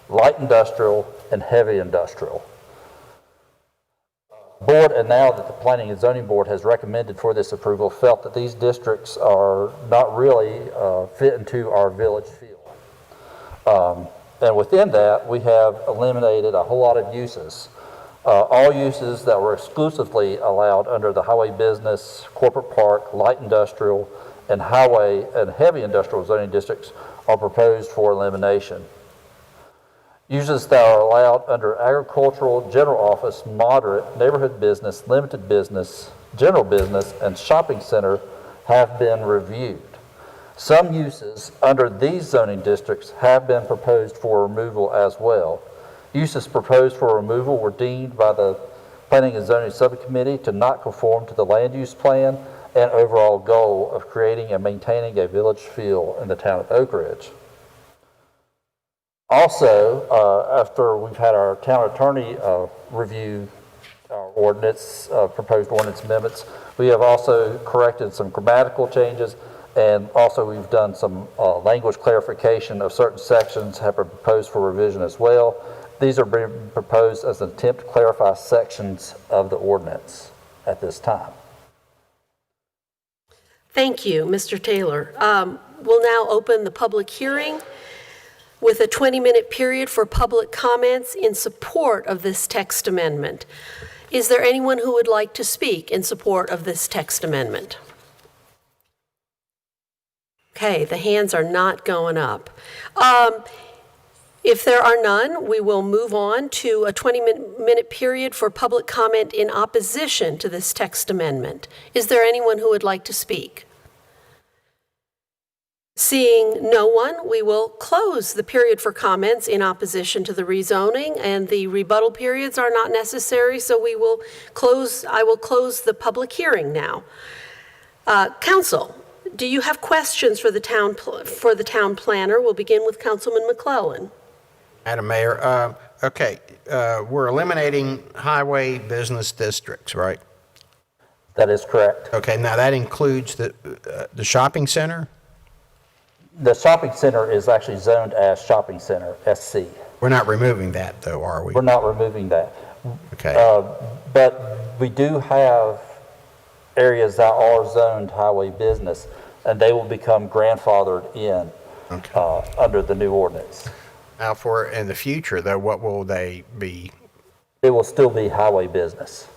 [SPEAKER 11] Light Industrial, and Heavy Industrial. Board, and now that the Planning and Zoning Board has recommended for this approval, felt that these districts are not really fit into our village feel. And within that, we have eliminated a whole lot of uses. All uses that were exclusively allowed under the Highway Business, Corporate Park, Light Industrial, and Highway and Heavy Industrial zoning districts are proposed for elimination. Uses that are allowed under agricultural, general office, moderate, neighborhood business, limited business, general business, and shopping center have been reviewed. Some uses under these zoning districts have been proposed for removal as well. Uses proposed for removal were deemed by the Planning and Zoning Subcommittee to not conform to the land use plan and overall goal of creating and maintaining a village feel in the town of Oak Ridge. Also, after we've had our town attorney review our ordinance, proposed ordinance amendments, we have also corrected some grammatical changes, and also we've done some language clarification of certain sections have been proposed for revision as well. These are being proposed as an attempt to clarify sections of the ordinance at this time.
[SPEAKER 1] Thank you, Mr. Taylor. We'll now open the public hearing with a 20-minute period for public comments in support of this text amendment. Is there anyone who would like to speak in support of this text amendment? Okay, the hands are not going up. If there are none, we will move on to a 20-minute period for public comment in opposition to this text amendment. Is there anyone who would like to speak? Seeing no one, we will close the period for comments in opposition to the rezoning, and the rebuttal periods are not necessary, so I will close the public hearing now. Council, do you have questions for the town planner? We'll begin with Councilman McClellan.
[SPEAKER 13] Madam Mayor, okay, we're eliminating highway business districts, right?
[SPEAKER 11] That is correct.
[SPEAKER 13] Okay, now that includes the shopping center?
[SPEAKER 11] The shopping center is actually zoned as shopping center, SC.
[SPEAKER 13] We're not removing that, though, are we?
[SPEAKER 11] We're not removing that.
[SPEAKER 13] Okay.
[SPEAKER 11] But we do have areas that are zoned highway business, and they will become grandfathered in under the new ordinance.
[SPEAKER 13] Now, for in the future, though, what will they be?
[SPEAKER 11] It will still be highway business.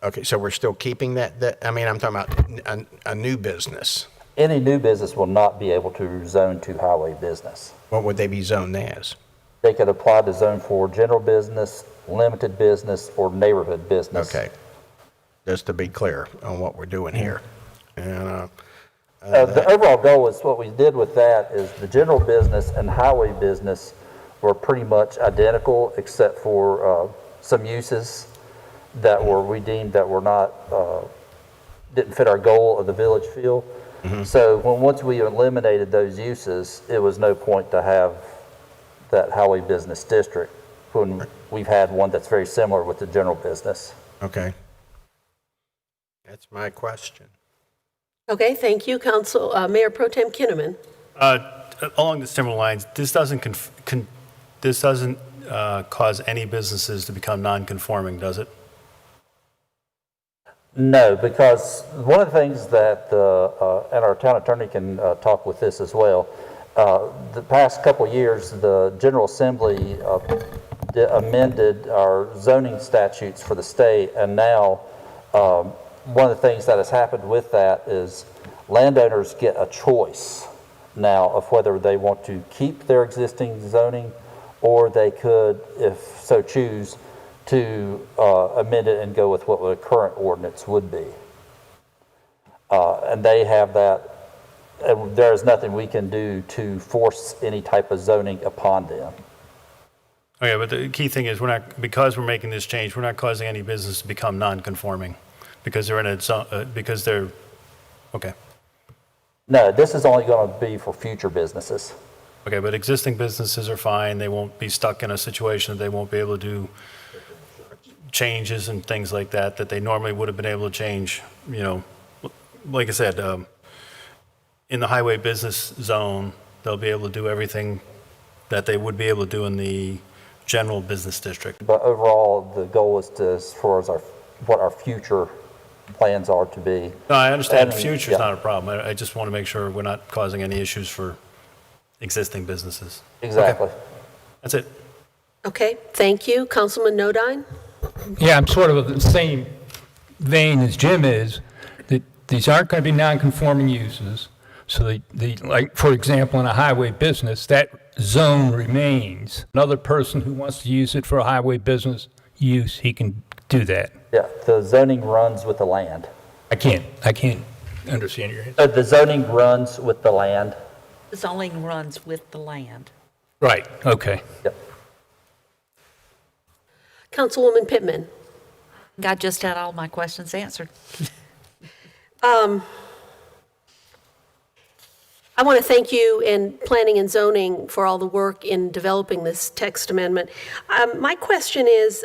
[SPEAKER 13] Okay, so we're still keeping that I mean, I'm talking about a new business.
[SPEAKER 11] Any new business will not be able to zone to highway business.
[SPEAKER 13] What would they be zoned as?
[SPEAKER 11] They could apply to zone for general business, limited business, or neighborhood business.
[SPEAKER 13] Okay. Just to be clear on what we're doing here. And
[SPEAKER 11] the overall goal is what we did with that is the general business and highway business were pretty much identical except for some uses that we deemed that were not, didn't fit our goal of the village feel. So once we eliminated those uses, it was no point to have that highway business district when we've had one that's very similar with the general business.
[SPEAKER 13] Okay. That's my question.
[SPEAKER 1] Okay, thank you, Mayor Pro Tem Kinnaman.
[SPEAKER 3] Along the similar lines, this doesn't cause any businesses to become non-conforming, does it?
[SPEAKER 11] No, because one of the things that, and our town attorney can talk with this as well, the past couple of years, the General Assembly amended our zoning statutes for the state, and now one of the things that has happened with that is landowners get a choice now of whether they want to keep their existing zoning, or they could, if so choose, to amend it and go with what the current ordinance would be. And they have that, and there is nothing we can do to force any type of zoning upon them.
[SPEAKER 3] Okay, but the key thing is because we're making this change, we're not causing any business to become non-conforming because they're in a zone, because they're, okay.
[SPEAKER 11] No, this is only going to be for future businesses.
[SPEAKER 3] Okay, but existing businesses are fine. They won't be stuck in a situation that they won't be able to do changes and things like that they normally would have been able to change, you know. Like I said, in the highway business zone, they'll be able to do everything that they would be able to do in the general business district.
[SPEAKER 11] But overall, the goal is to, as far as what our future plans are to be.
[SPEAKER 3] No, I understand the
[SPEAKER 11] And,
[SPEAKER 3] future's
[SPEAKER 11] yeah.
[SPEAKER 3] not a problem. I just want to make sure we're not causing any issues for existing businesses.
[SPEAKER 11] Exactly.
[SPEAKER 3] That's it.
[SPEAKER 1] Okay, thank you. Councilman Nodine?
[SPEAKER 4] Yeah, I'm sort of in the same vein as Jim is, that these aren't going to be non-conforming uses. So like, for example, in a highway business, that zone remains. Another person who wants to use it for a highway business use, he can do that.
[SPEAKER 11] Yeah, the zoning runs with the land.
[SPEAKER 4] I can't understand your answer.
[SPEAKER 11] The zoning runs with the land.
[SPEAKER 7] The zoning runs with the land.
[SPEAKER 4] Right, okay.
[SPEAKER 11] Yep.
[SPEAKER 1] Councilwoman Pittman?
[SPEAKER 7] I just had all my questions answered.
[SPEAKER 1] I want to thank you and Planning and Zoning for all the work in developing this text amendment. My question is,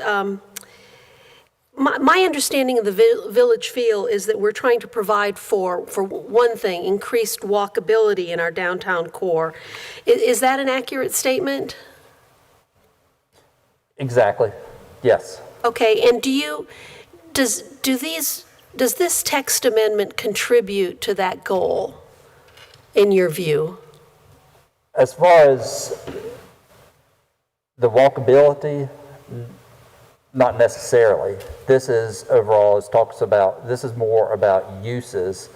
[SPEAKER 1] my understanding of the village feel is that we're trying to provide for one thing, increased walkability in our downtown core. Is that an accurate statement?
[SPEAKER 11] Exactly. Yes.
[SPEAKER 1] Okay, and does this text amendment contribute to that goal, in your view?
[SPEAKER 11] As far as the walkability, not necessarily. This is overall, this is more about uses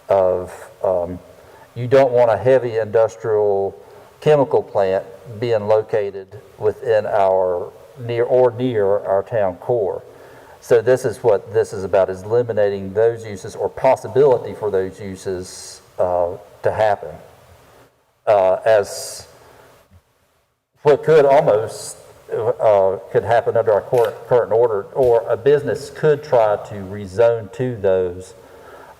[SPEAKER 11] of, you don't want a heavy industrial chemical plant being located within near our town core. So this is what this is about, is eliminating those uses or possibility for those uses to happen. As what could almost could happen under our current order, or a business could try to rezone to those.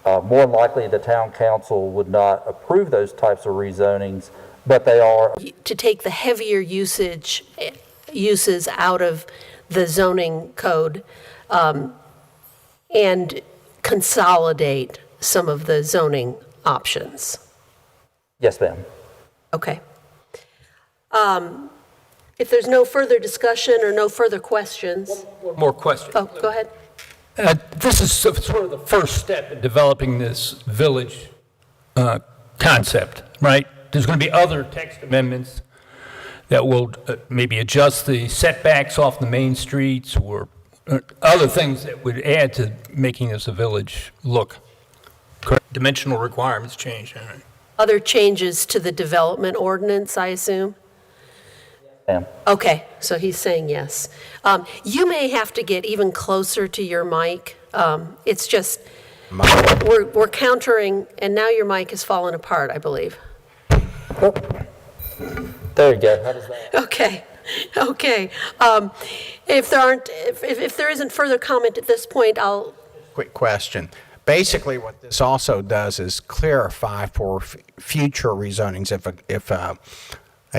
[SPEAKER 11] More than likely, the town council would not approve those types of rezonings, but they are.
[SPEAKER 1] To take the heavier uses out of the zoning code and consolidate some of the zoning options.
[SPEAKER 11] Yes, ma'am.
[SPEAKER 1] Okay. If there's no further discussion or no further questions.
[SPEAKER 4] One more question.
[SPEAKER 1] Oh, go ahead.
[SPEAKER 4] This is sort of the first step in developing this village concept, right? There's going to be other text amendments that will maybe adjust the setbacks off the main streets or other things that would add to making this a village look. Correct. Dimensional requirements change. Right?
[SPEAKER 1] Other changes to the development ordinance, I assume?
[SPEAKER 11] Ma'am.
[SPEAKER 1] Okay, so he's saying yes. You may have to get even closer to your mic. It's just, we're countering, and now your mic has fallen apart, I believe.
[SPEAKER 11] There you go. How does that?
[SPEAKER 1] Okay. If there isn't further comment at this point, I'll.
[SPEAKER 13] Quick question. Basically, what this also does is clarify for future rezonings if a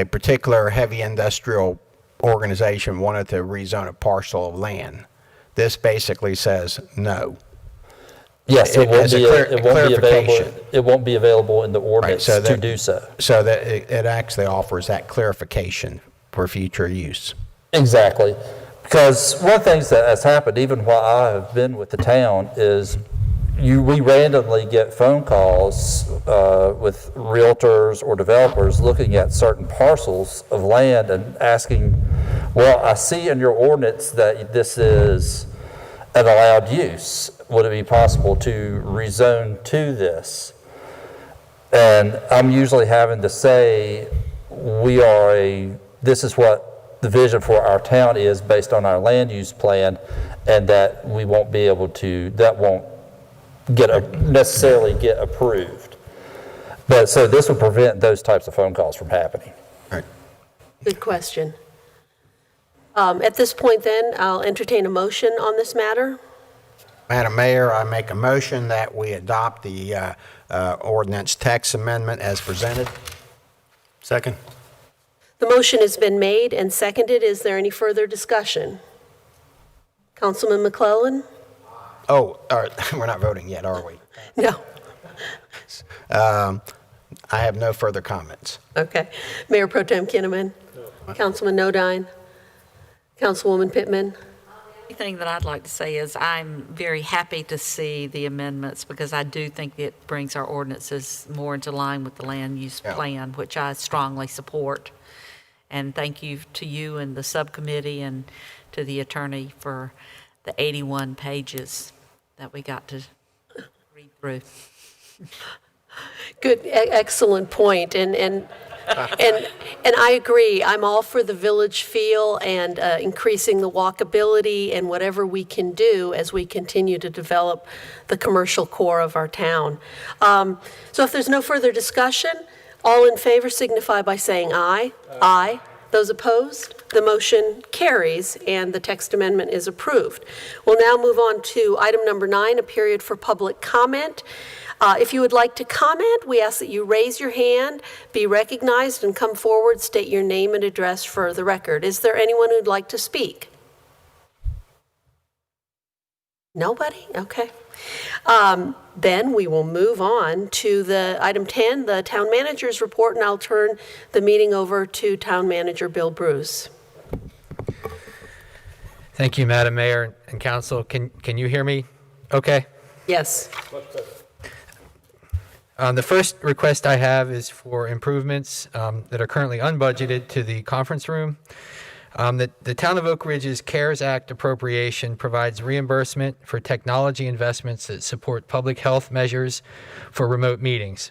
[SPEAKER 13] particular heavy industrial organization wanted to rezone a parcel of land. This basically says no.
[SPEAKER 11] Yes, it won't be
[SPEAKER 13] clarification.
[SPEAKER 11] available. It won't be available in the ordinance to do so.
[SPEAKER 13] So that it actually offers that clarification for future use.
[SPEAKER 11] Exactly. Because one of the things that has happened, even while I have been with the town, is we randomly get phone calls with realtors or developers looking at certain parcels of land and asking, well, I see in your ordinance that this is an allowed use. Would it be possible to rezone to this? And I'm usually having to say, this is what the vision for our town is based on our land use plan, and that we won't be able to, that won't necessarily get approved. But so this will prevent those types of phone calls from happening.
[SPEAKER 13] Right.
[SPEAKER 1] Good question. At this point then, I'll entertain a motion on this matter.
[SPEAKER 13] Madam Mayor, I make a motion that we adopt the ordinance text amendment as presented.
[SPEAKER 3] Second.
[SPEAKER 1] The motion has been made and seconded. Is there any further discussion? Councilman McClellan?
[SPEAKER 13] Oh, we're not voting yet, are we?
[SPEAKER 1] No.
[SPEAKER 13] I have no further comments.
[SPEAKER 1] Okay. Mayor Pro Tem Kinnaman? Councilman Nodine? Councilwoman Pittman?
[SPEAKER 7] The thing that I'd like to say is I'm very happy to see the amendments because I do think it brings our ordinances more into line with the land use plan, which I strongly support. And thank you to you and the subcommittee and to the attorney for the 81 pages that we got to read through.
[SPEAKER 1] Good, excellent point. And I agree. I'm all for the village feel and increasing the walkability and whatever we can do as we continue to develop the commercial core of our town. So if there's no further discussion, all in favor signify by saying aye. Aye. Those opposed? The motion carries and the text amendment is approved. We'll now move on to item number 9, a period for public comment. If you would like to comment, we ask that you raise your hand, be recognized, and come forward, state your name and address for the record. Is there anyone who'd like to speak? Nobody? Okay. Then we will move on to the item 10, the town manager's report, and I'll turn the meeting over to town manager Bill Bruce.
[SPEAKER 14] Thank you, Madam Mayor and Council. Can you hear me okay?
[SPEAKER 1] Yes.
[SPEAKER 14] The first request I have is for improvements that are currently unbudgeted to the conference room. The Town of Oak Ridge's CARES Act appropriation provides reimbursement for technology investments that support public health measures for remote meetings.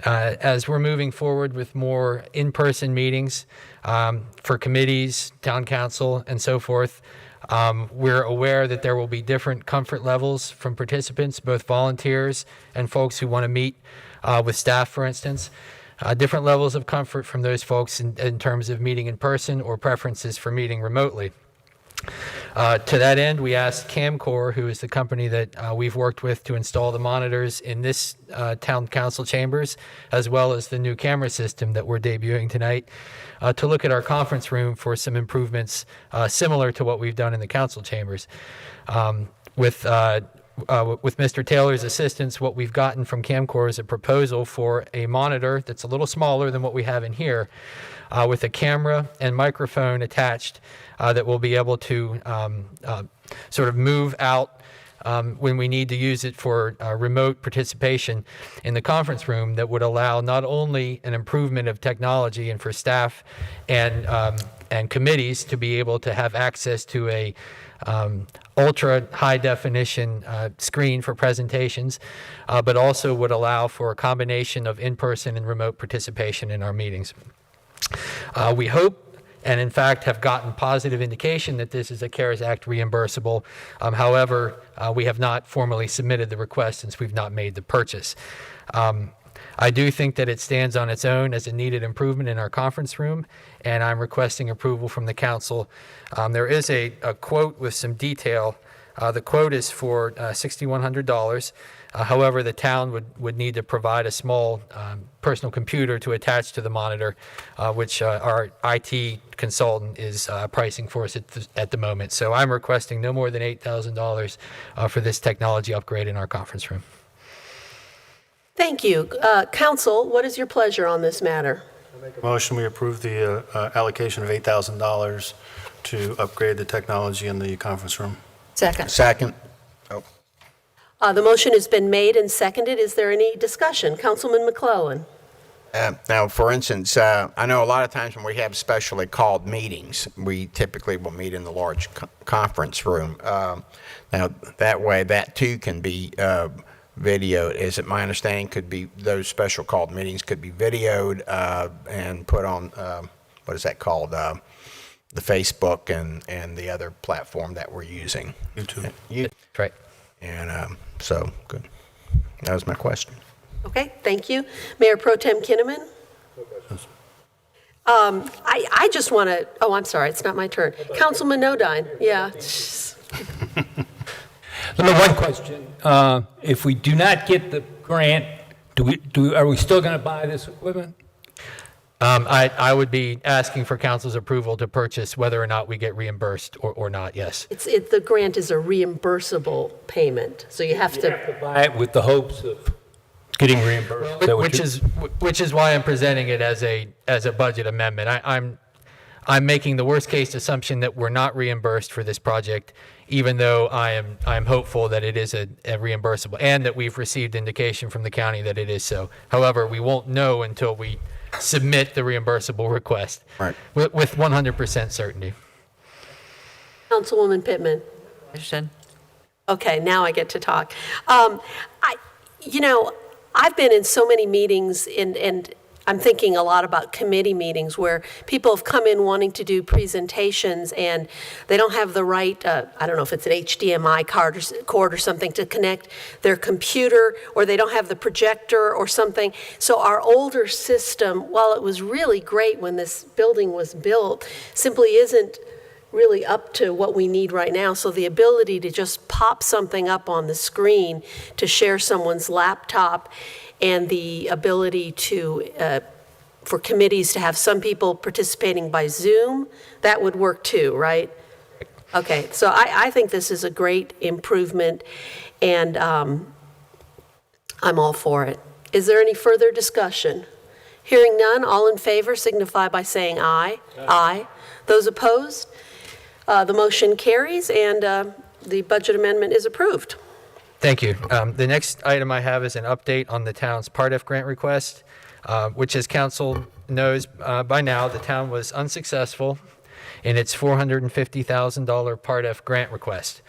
[SPEAKER 14] As we're moving forward with more in-person meetings for committees, town council, and so forth, we're aware that there will be different comfort levels from participants, both volunteers and folks who want to meet with staff, for instance. Different levels of comfort from those folks in terms of meeting in person or preferences for meeting remotely. To that end, we asked Camcor, who is the company that we've worked with to install the monitors in this town council chambers, as well as the new camera system that we're debuting tonight, to look at our conference room for some improvements similar to what we've done in the council chambers. With Mr. Taylor's assistance, what we've gotten from Camcor is a proposal for a monitor that's a little smaller than what we have in here, with a camera and microphone attached that will be able to sort of move out when we need to use it for remote participation in the conference room, that would allow not only an improvement of technology and for staff and committees to be able to have access to a ultra high definition screen for presentations, but also would allow for a combination of in-person and remote participation in our meetings. We hope, and in fact have gotten positive indication that this is a CARES Act reimbursable. However, we have not formally submitted the request since we've not made the purchase. I do think that it stands on its own as a needed improvement in our conference room, and I'm requesting approval from the council. There is a quote with some detail. The quote is for $6,100. However, the town would need to provide a small personal computer to attach to the monitor, which our IT consultant is pricing for us at the moment. So I'm requesting no more than $8,000 for this technology upgrade in our conference room.
[SPEAKER 1] Thank you. Council, what is your pleasure on this matter?
[SPEAKER 3] Motion, we approve the allocation of $8,000 to upgrade the technology in the conference room.
[SPEAKER 7] Second.
[SPEAKER 13] Second.
[SPEAKER 1] The motion has been made and seconded. Is there any discussion? Councilman McClellan.
[SPEAKER 13] Now, for instance, I know a lot of times when we have specially called meetings, we typically will meet in the large conference room. Now, that way, that too can be videoed. Is it my understanding could be those special called meetings could be videoed and put on, what is that called? The Facebook and the other platform that we're using.
[SPEAKER 3] YouTube.
[SPEAKER 14] That's right.
[SPEAKER 13] And so, good. That was my question.
[SPEAKER 1] Okay, thank you. Mayor Pro Tem Kinnaman? No questions. I just want to, oh, I'm sorry, it's not my turn. Councilman Nodine, yeah.
[SPEAKER 4] One question. If we do not get the grant, are we still going to buy this equipment?
[SPEAKER 14] I would be asking for council's approval to purchase whether or not we get reimbursed or not, yes.
[SPEAKER 1] The grant is a reimbursable payment, so you have to.
[SPEAKER 4] Buy it with the hopes of getting reimbursed. Is that what
[SPEAKER 14] Which is why I'm presenting it as a budget amendment. I'm making the worst case assumption that we're not reimbursed for this project, even though I'm hopeful that it is a reimbursable and that we've received indication from the county that it is so. However, we won't know until we submit the reimbursable request.
[SPEAKER 13] Right.
[SPEAKER 14] With 100% certainty.
[SPEAKER 1] Councilwoman Pittman.
[SPEAKER 7] Question.
[SPEAKER 1] Okay, now I get to talk. I've been in so many meetings, and I'm thinking a lot about committee meetings where people have come in wanting to do presentations and they don't have the right, I don't know if it's an HDMI cord or something to connect their computer, or they don't have the projector or something. So our older system, while it was really great when this building was built, simply isn't really up to what we need right now. So the ability to just pop something up on the screen to share someone's laptop, and the ability to, for committees to have some people participating by Zoom, that would work too, right? Okay, so I think this is a great improvement, and I'm all for it. Is there any further discussion? Hearing none, all in favor signify by saying aye. Aye. Those opposed? The motion carries, and the budget amendment is approved.
[SPEAKER 14] Thank you. The next item I have is an update on the town's Part F grant request, which, as council knows by now, the town was unsuccessful in its $450,000 Part F grant request.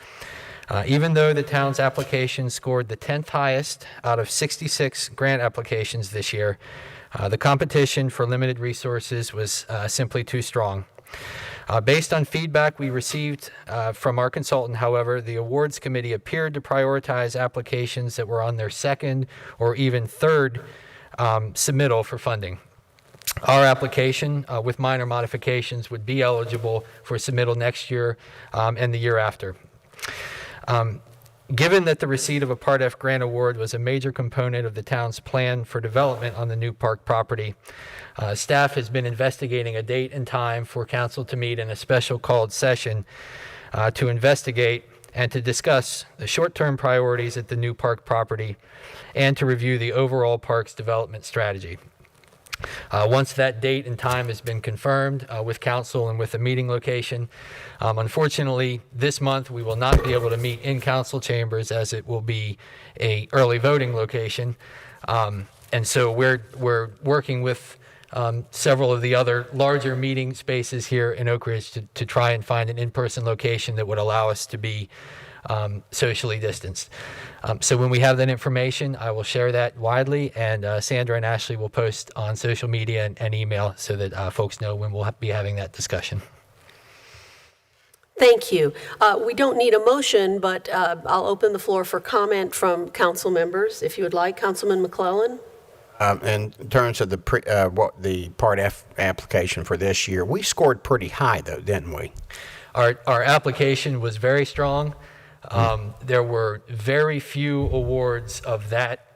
[SPEAKER 14] Even though the town's application scored the 10th highest out of 66 grant applications this year, the competition for limited resources was simply too strong. Based on feedback we received from our consultant, however, the awards committee appeared to prioritize applications that were on their second or even third submittal for funding. Our application, with minor modifications, would be eligible for submittal next year and the year after. Given that the receipt of a Part F grant award was a major component of the town's plan for development on the new park property, staff has been investigating a date and time for council to meet in a special called session to investigate and to discuss the short-term priorities at the new park property and to review the overall park's development strategy. Once that date and time has been confirmed with council and with a meeting location, unfortunately, this month we will not be able to meet in council chambers as it will be a early voting location. And so we're working with several of the other larger meeting spaces here in Oak Ridge to try and find an in-person location that would allow us to be socially distanced. So when we have that information, I will share that widely, and Sandra and Ashley will post on social media and email so that folks know when we'll be having that discussion.
[SPEAKER 1] Thank you. We don't need a motion, but I'll open the floor for comment from council members, if you would like. Councilman McClellan?
[SPEAKER 13] In terms of the Part F application for this year, we scored pretty high, though, didn't we?
[SPEAKER 14] Our application was very strong. There were very few awards of that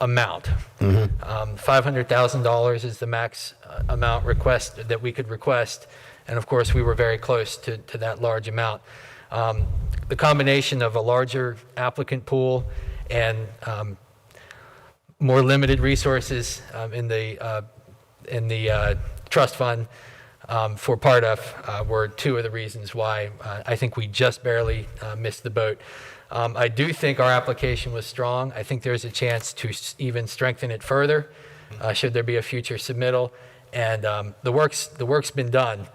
[SPEAKER 14] amount. $500,000 is the max amount request that we could request, and of course we were very close to that large amount. The combination of a larger applicant pool and more limited resources in the trust fund for Part F were two of the reasons why I think we just barely missed the boat. I do think our application was strong. I think there's a chance to even strengthen it further should there be a future submittal. And the work's been done,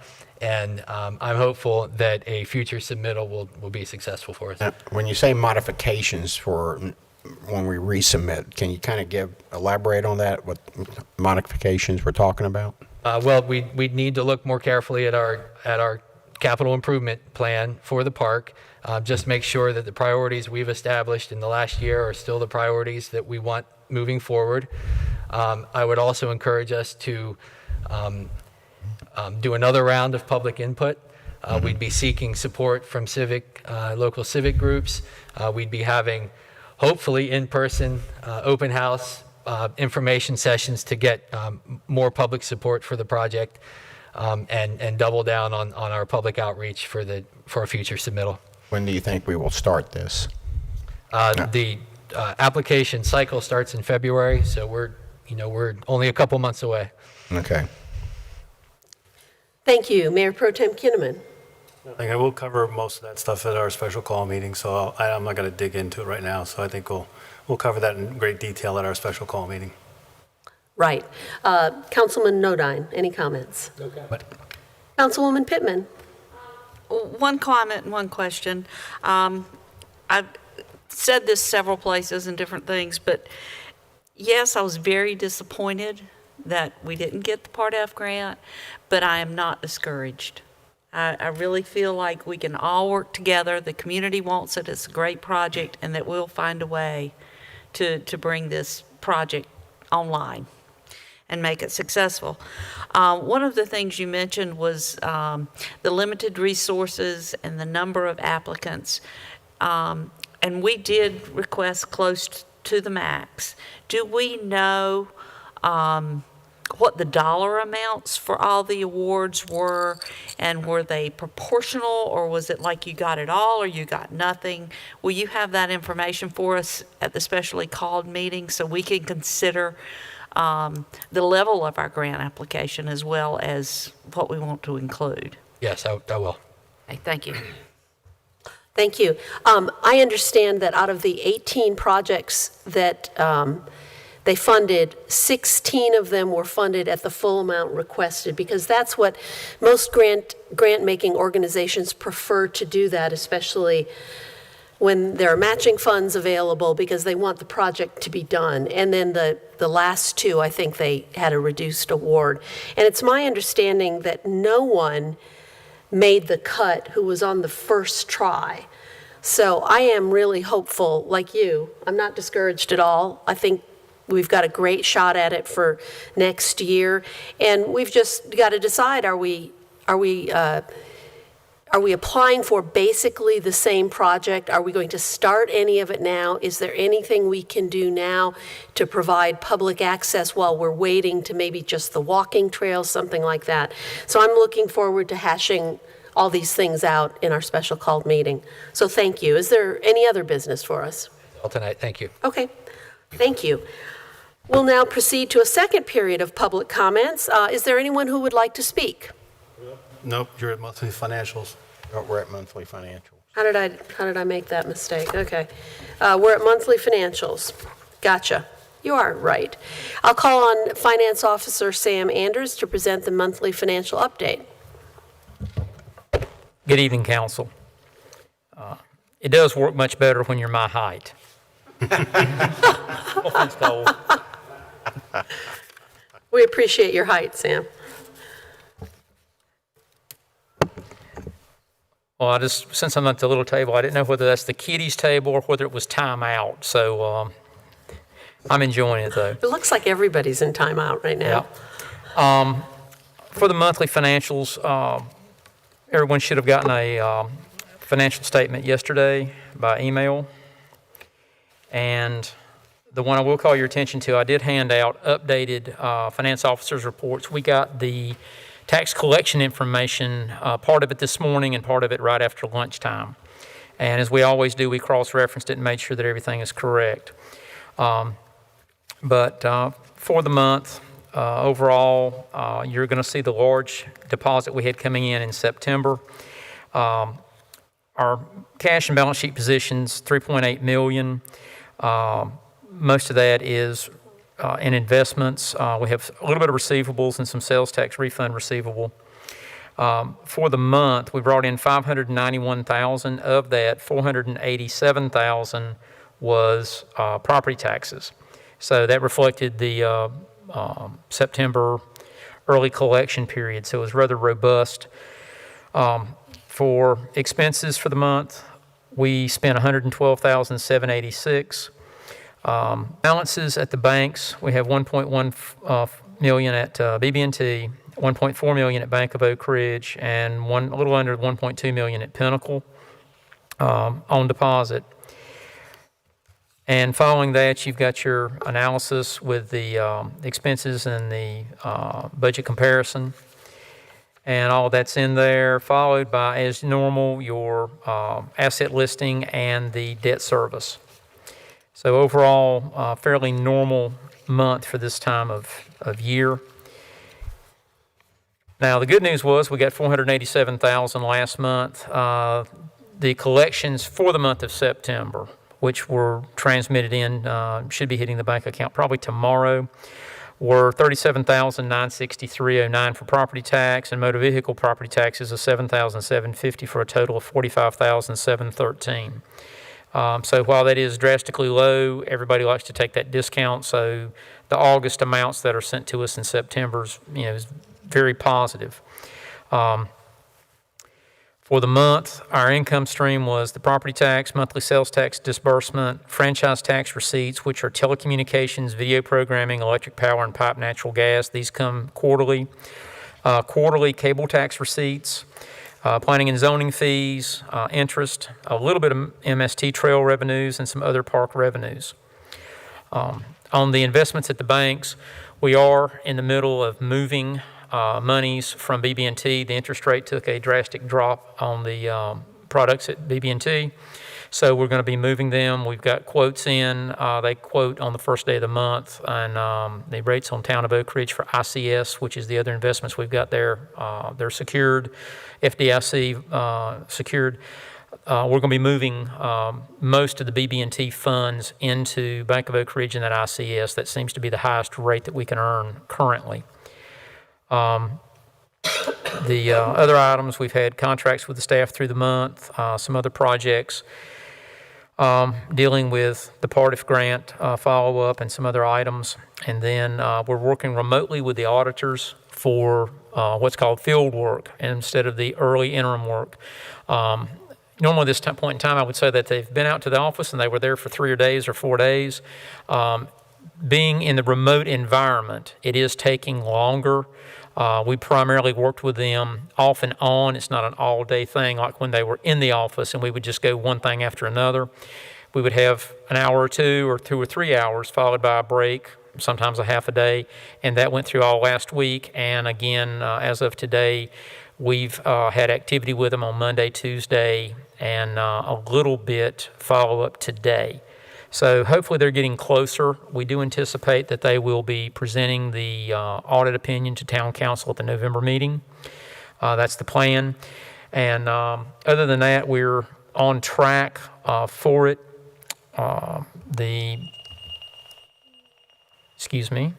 [SPEAKER 14] and I'm hopeful that a future submittal will be successful for us.
[SPEAKER 13] When you say modifications for when we resubmit, can you kind of elaborate on that, what modifications we're talking about?
[SPEAKER 14] Well, we'd need to look more carefully at our capital improvement plan for the park. Just make sure that the priorities we've established in the last year are still the priorities that we want moving forward. I would also encourage us to do another round of public input. We'd be seeking support from local civic groups. We'd be having, hopefully, in-person open house information sessions to get more public support for the project, and double down on our public outreach for a future submittal.
[SPEAKER 13] When do you think we will start this?
[SPEAKER 14] The application cycle starts in February, so we're only a couple months away.
[SPEAKER 13] Okay.
[SPEAKER 1] Thank you. Mayor Pro Tem Kinnaman.
[SPEAKER 3] I think I will cover most of that stuff at our special call meeting, so I'm not going to dig into it right now. So I think we'll cover that in great detail at our special call meeting.
[SPEAKER 1] Right. Councilman Nodine, any comments?
[SPEAKER 3] No comment.
[SPEAKER 1] Councilwoman Pittman.
[SPEAKER 7] One comment and one question. I've said this several places and different things, but yes, I was very disappointed that we didn't get the Part F grant, but I am not discouraged. I really feel like we can all work together. The community wants it. It's a great project, and that we'll find a way to bring this project online and make it successful. One of the things you mentioned was the limited resources and the number of applicants. And we did request close to the max. Do we know what the dollar amounts for all the awards were, and were they proportional, or was it like you got it all or you got nothing? Will you have that information for us at the specially called meeting so we can consider the level of our grant application as well as what we want to include?
[SPEAKER 14] Yes, I will.
[SPEAKER 7] Okay, thank you.
[SPEAKER 1] Thank you. I understand that out of the 18 projects that they funded, 16 of them were funded at the full amount requested, because that's what most grant-making organizations prefer to do, that especially when there are matching funds available, because they want the project to be done. And then the last two, I think they had a reduced award. And it's my understanding that no one made the cut who was on the first try. So I am really hopeful, like you. I'm not discouraged at all. I think we've got a great shot at it for next year. And we've just got to decide, are we applying for basically the same project? Are we going to start any of it now? Is there anything we can do now to provide public access while we're waiting to maybe just the walking trails, something like that? So I'm looking forward to hashing all these things out in our special called meeting. So thank you. Is there any other business for us?
[SPEAKER 14] All tonight, thank you.
[SPEAKER 1] Okay, thank you. We'll now proceed to a second period of public comments. Is there anyone who would like to speak?
[SPEAKER 3] Nope, you're at monthly financials.
[SPEAKER 13] Oh, we're at monthly financials.
[SPEAKER 1] How did I make that mistake? Okay. We're at monthly financials. Gotcha. You are right. I'll call on Finance Officer Sam Anders to present the monthly financial update.
[SPEAKER 4] Good evening, council. It does work much better when you're my height. Offense, Cole.
[SPEAKER 1] We appreciate your height, Sam.
[SPEAKER 4] Well, since I'm at the little table, I didn't know whether that's the kiddies table or whether it was timeout. So I'm enjoying it, though.
[SPEAKER 1] It looks like everybody's in timeout right now.
[SPEAKER 4] Yeah. For the monthly financials, everyone should have gotten a financial statement yesterday by email. And the one I will call your attention to, I did hand out updated finance officers' reports. We got the tax collection information, part of it this morning and part of it right after lunchtime. And as we always do, we cross-referenced it and made sure that everything is correct. But for the month, overall, you're going to see the large deposit we had coming in September. Our cash and balance sheet positions, $3.8 million. Most of that is in investments. We have a little bit of receivables and some sales tax refund receivable. For the month, we brought in $591,000. Of that, $487,000 was property taxes. So that reflected the September early collection period. So it was rather robust. For expenses for the month, we spent $112,786. Balances at the banks, we have $1.1 million at BB&T, $1.4 million at Bank of Oak Ridge, and a little under $1.2 million at Pinnacle on deposit.
[SPEAKER 14] And following that, you've got your analysis with the expenses and the budget comparison. And all that's in there, followed by, as normal, your asset listing and the debt service. So overall, fairly normal month for this time of year. Now, the good news was we got $487,000 last month. The collections for the month of September, which were transmitted in, should be hitting the bank account probably tomorrow, were $37,963.09 for property tax, and motor vehicle property taxes of $7,750 for a total of $45,713. So while that is drastically low, everybody likes to take that discount. So the August amounts that are sent to us in September is very positive. For the month, our income stream was the property tax, monthly sales tax disbursement, franchise tax receipts, which are telecommunications, video programming, electric power, and pipe natural gas. These come quarterly. Quarterly cable tax receipts, planning and zoning fees, interest, a little bit of MST trail revenues, and some other park revenues. On the investments at the banks, we are in the middle of moving monies from BB&T. The interest rate took a drastic drop on the products at BB&T, so we're going to be moving them. We've got quotes in. They quote on the first day of the month, and the rates on Town of Oak Ridge for ICS, which is the other investments we've got there, they're secured, FDIC secured. We're going to be moving most of the BB&T funds into Bank of Oak Ridge and that ICS. That seems to be the highest rate that we can earn currently. The other items, we've had contracts with the staff through the month, some other projects dealing with the PARTIF grant follow-up and some other items. And then we're working remotely with the auditors for what's called field work instead of the early interim work. Normally at this point in time, I would say that they've been out to the office and they were there for 3 days or 4 days. Being in the remote environment, it is taking longer. We primarily worked with them off and on. It's not an all-day thing like when they were in the office and we would just go one thing after another. We would have an hour or 2 or 2 or 3 hours followed by a break, sometimes a half a day, and that went through all last week. And again, as of today, we've had activity with them on Monday, Tuesday, and a little bit follow-up today. So hopefully they're getting closer. We do anticipate that they will be presenting the audit opinion to Town Council at the November meeting. That's the plan. And other than that, we're on track for it. Excuse me.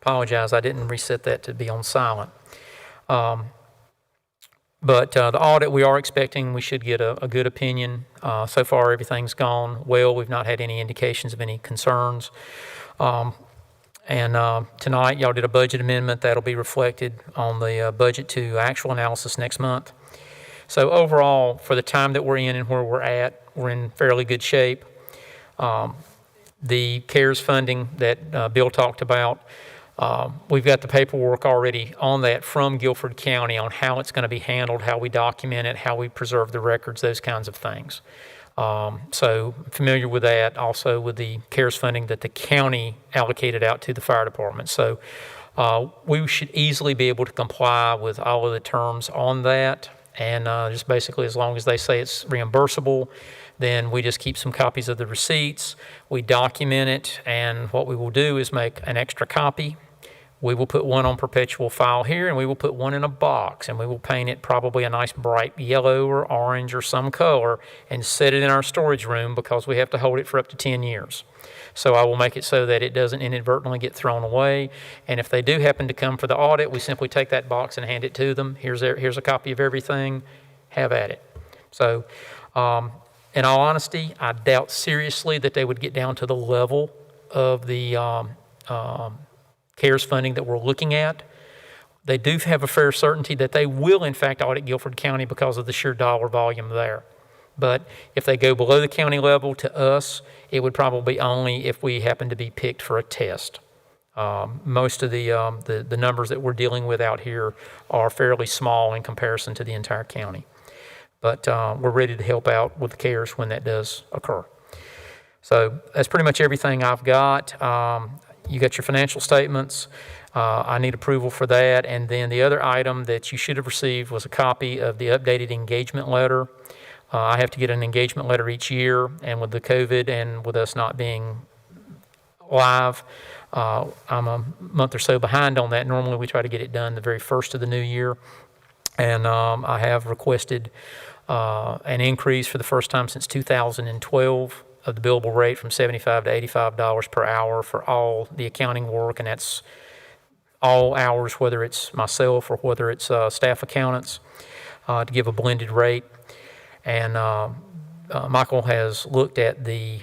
[SPEAKER 14] Apologize, I didn't reset that to be on silent. But the audit, we are expecting we should get a good opinion. So far, everything's gone well. We've not had any indications of any concerns. Tonight, y'all did a budget amendment that'll be reflected on the budget to actual analysis next month. So overall, for the time that we're in and where we're at, we're in fairly good shape. The CARES funding that Bill talked about, we've got the paperwork already on that from Guilford County on how it's going to be handled, how we document it, how we preserve the records, those kinds of things. So familiar with that, also with the CARES funding that the county allocated out to the fire department. So we should easily be able to comply with all of the terms on that. And just basically as long as they say it's reimbursable, then we just keep some copies of the receipts, we document it, and what we will do is make an extra copy. We will put one on perpetual file here, and we will put one in a box, and we will paint it probably a nice bright yellow or orange or some color and set it in our storage room because we have to hold it for up to 10 years. So I will make it so that it doesn't inadvertently get thrown away. And if they do happen to come for the audit, we simply take that box and hand it to them. Here's a copy of everything. Have at it. So in all honesty, I doubt seriously that they would get down to the level of the CARES funding that we're looking at. They do have a fair certainty that they will in fact audit Guilford County because of the sheer dollar volume there.
[SPEAKER 4] But if they go below the county level to us, it would probably be only if we happen to be picked for a test. Most of the numbers that we're dealing with out here are fairly small in comparison to the entire county. But we're ready to help out with the CARES when that does occur. So that's pretty much everything I've got. You got your financial statements. I need approval for that. And then the other item that you should have received was a copy of the updated engagement letter. I have to get an engagement letter each year, and with the COVID and with us not being live, I'm a month or so behind on that. Normally we try to get it done the very first of the new year. And I have requested an increase for the first time since 2012 of the billable rate from $75 to $85 per hour for all the accounting work, and that's all hours, whether it's myself or whether it's staff accountants, to give a blended rate. And Michael has looked at the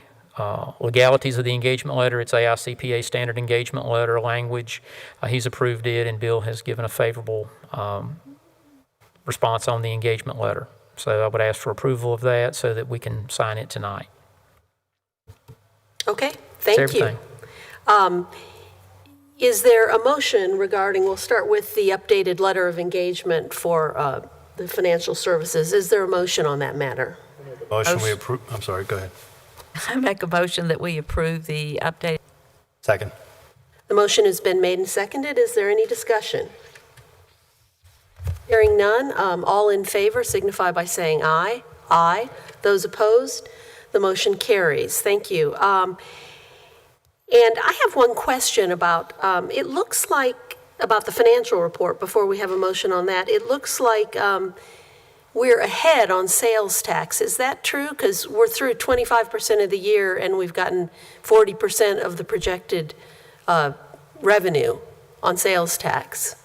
[SPEAKER 4] legalities of the engagement letter. It's AICPA standard engagement letter language. He's approved it, and Bill has given a favorable response on the engagement letter. So I would ask for approval of that so that we can sign it tonight.
[SPEAKER 1] Okay, thank you.
[SPEAKER 4] Everything.
[SPEAKER 1] Is there a motion regarding, we'll start with the updated letter of engagement for the financial services. Is there a motion on that matter?
[SPEAKER 3] Motion we approve, I'm sorry, go ahead.
[SPEAKER 7] I make a motion that we approve the update.
[SPEAKER 3] Second.
[SPEAKER 1] The motion has been made and seconded. Is there any discussion? Hearing none, all in favor signify by saying aye. Aye. Those opposed, the motion carries. Thank you. And I have one question about, it looks like, about the financial report before we have a motion on that. It looks like we're ahead on sales tax. Is that true? Because we're through 25% of the year and we've gotten 40% of the projected revenue on sales tax.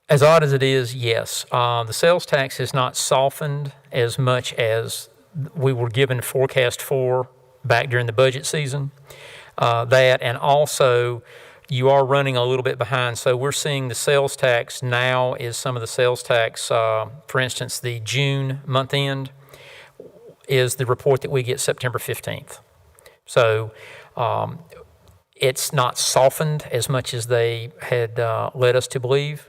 [SPEAKER 4] As odd as it is, yes. The sales tax has not softened as much as we were given forecast for back during the budget season. That, and also you are running a little bit behind. So we're seeing the sales tax now is some of the sales tax, for instance, the June month end is the report that we get September 15th. So it's not softened as much as they had led us to believe.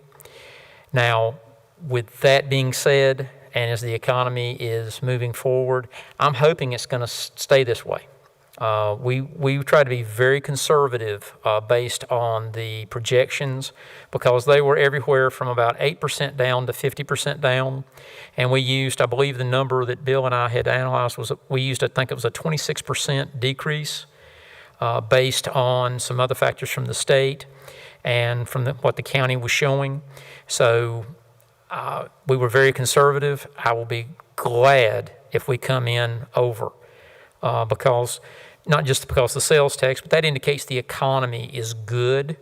[SPEAKER 4] Now, with that being said, and as the economy is moving forward, I'm hoping it's going to stay this way. We try to be very conservative based on the projections because they were everywhere from about 8% down to 50% down. And we used, I believe the number that Bill and I had analyzed was, we used, I think it was a 26% decrease based on some other factors from the state and from what the county was showing. So we were very conservative. I will be glad if we come in over because not just because the sales tax, but that indicates the economy is good.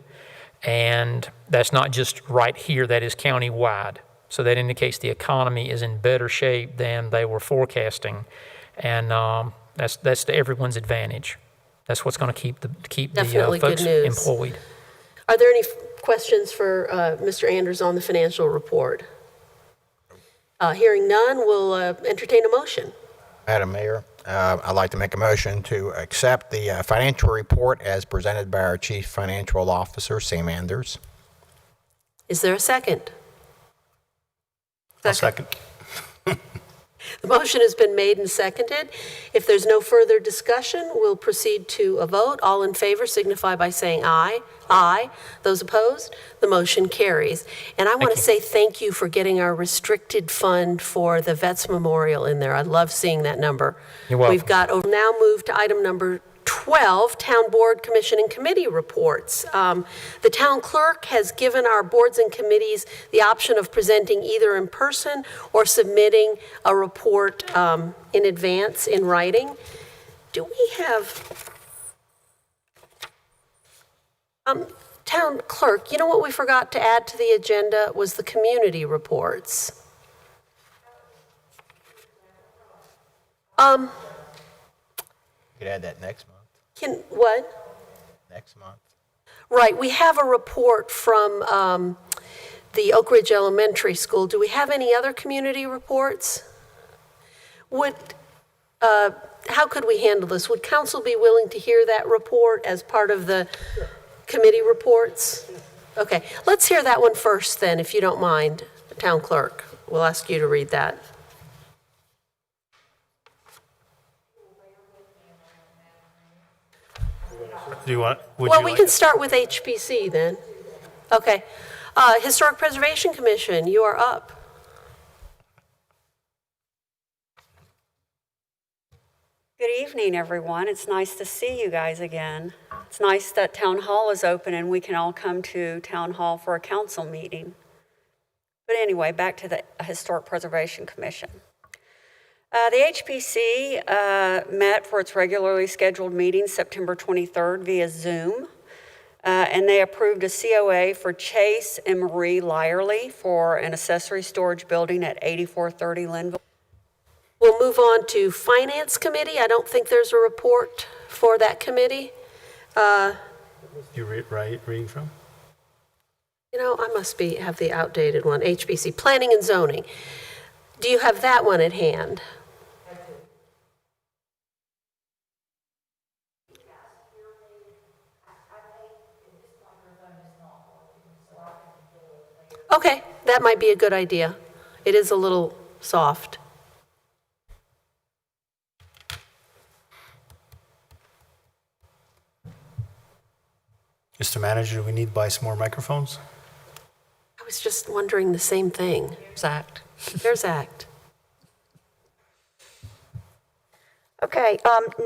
[SPEAKER 4] And that's not just right here, that is county-wide. So that indicates the economy is in better shape than they were forecasting. And that's to everyone's advantage. That's what's going to keep the folks employed.
[SPEAKER 1] Are there any questions for Mr. Anders on the financial report? Hearing none, we'll entertain a motion.
[SPEAKER 13] Madam Mayor, I'd like to make a motion to accept the financial report as presented by our Chief Financial Officer, Sam Anders.
[SPEAKER 1] Is there a second?
[SPEAKER 3] I'll second.
[SPEAKER 1] The motion has been made and seconded. If there's no further discussion, we'll proceed to a vote. All in favor signify by saying aye. Aye. Those opposed, the motion carries. And I want to say thank you for getting our restricted fund for the Vets Memorial in there. I love seeing that number.
[SPEAKER 4] You're welcome.
[SPEAKER 1] We've got, now move to item number 12, Town Board, Commission, and Committee reports. The town clerk has given our boards and committees the option of presenting either in person or submitting a report in advance in writing. Do we have... Town clerk, you know what we forgot to add to the agenda was the community reports.
[SPEAKER 13] You could add that next month.
[SPEAKER 1] What?
[SPEAKER 13] Next month.
[SPEAKER 1] Right, we have a report from the Oak Ridge Elementary School. Do we have any other community reports? how could we handle this? Would council be willing to hear that report as part of the committee reports? Okay, let's hear that one first then, if you don't mind, Town Clerk. We'll ask you to read that.
[SPEAKER 3] Do you want, would
[SPEAKER 1] Well,
[SPEAKER 3] you
[SPEAKER 1] we
[SPEAKER 3] like
[SPEAKER 1] can
[SPEAKER 3] to-
[SPEAKER 1] start with HPC then. Okay. Historic Preservation Commission, you are up.
[SPEAKER 15] Good evening, everyone. It's nice to see you guys again. It's nice that Town Hall is open and we can all come to Town Hall for a council meeting. But anyway, back to the Historic Preservation Commission. The HPC met for its regularly scheduled meeting September 23rd via Zoom, and they approved a COA for Chase and Marie Lyerly for an accessory storage building at 8430 Linville.
[SPEAKER 1] We'll move on to Finance Committee. I don't think there's a report for that committee.
[SPEAKER 3] You reading from?
[SPEAKER 1] You know, I must have the outdated one, HPC, Planning and Zoning. Do you have that one at hand? Okay, that might be a good idea. It is a little soft.
[SPEAKER 3] Mr. Manager, do we need to buy some more microphones?
[SPEAKER 1] I was just wondering the same thing.
[SPEAKER 7] Act.
[SPEAKER 1] There's ACT.
[SPEAKER 16] Okay,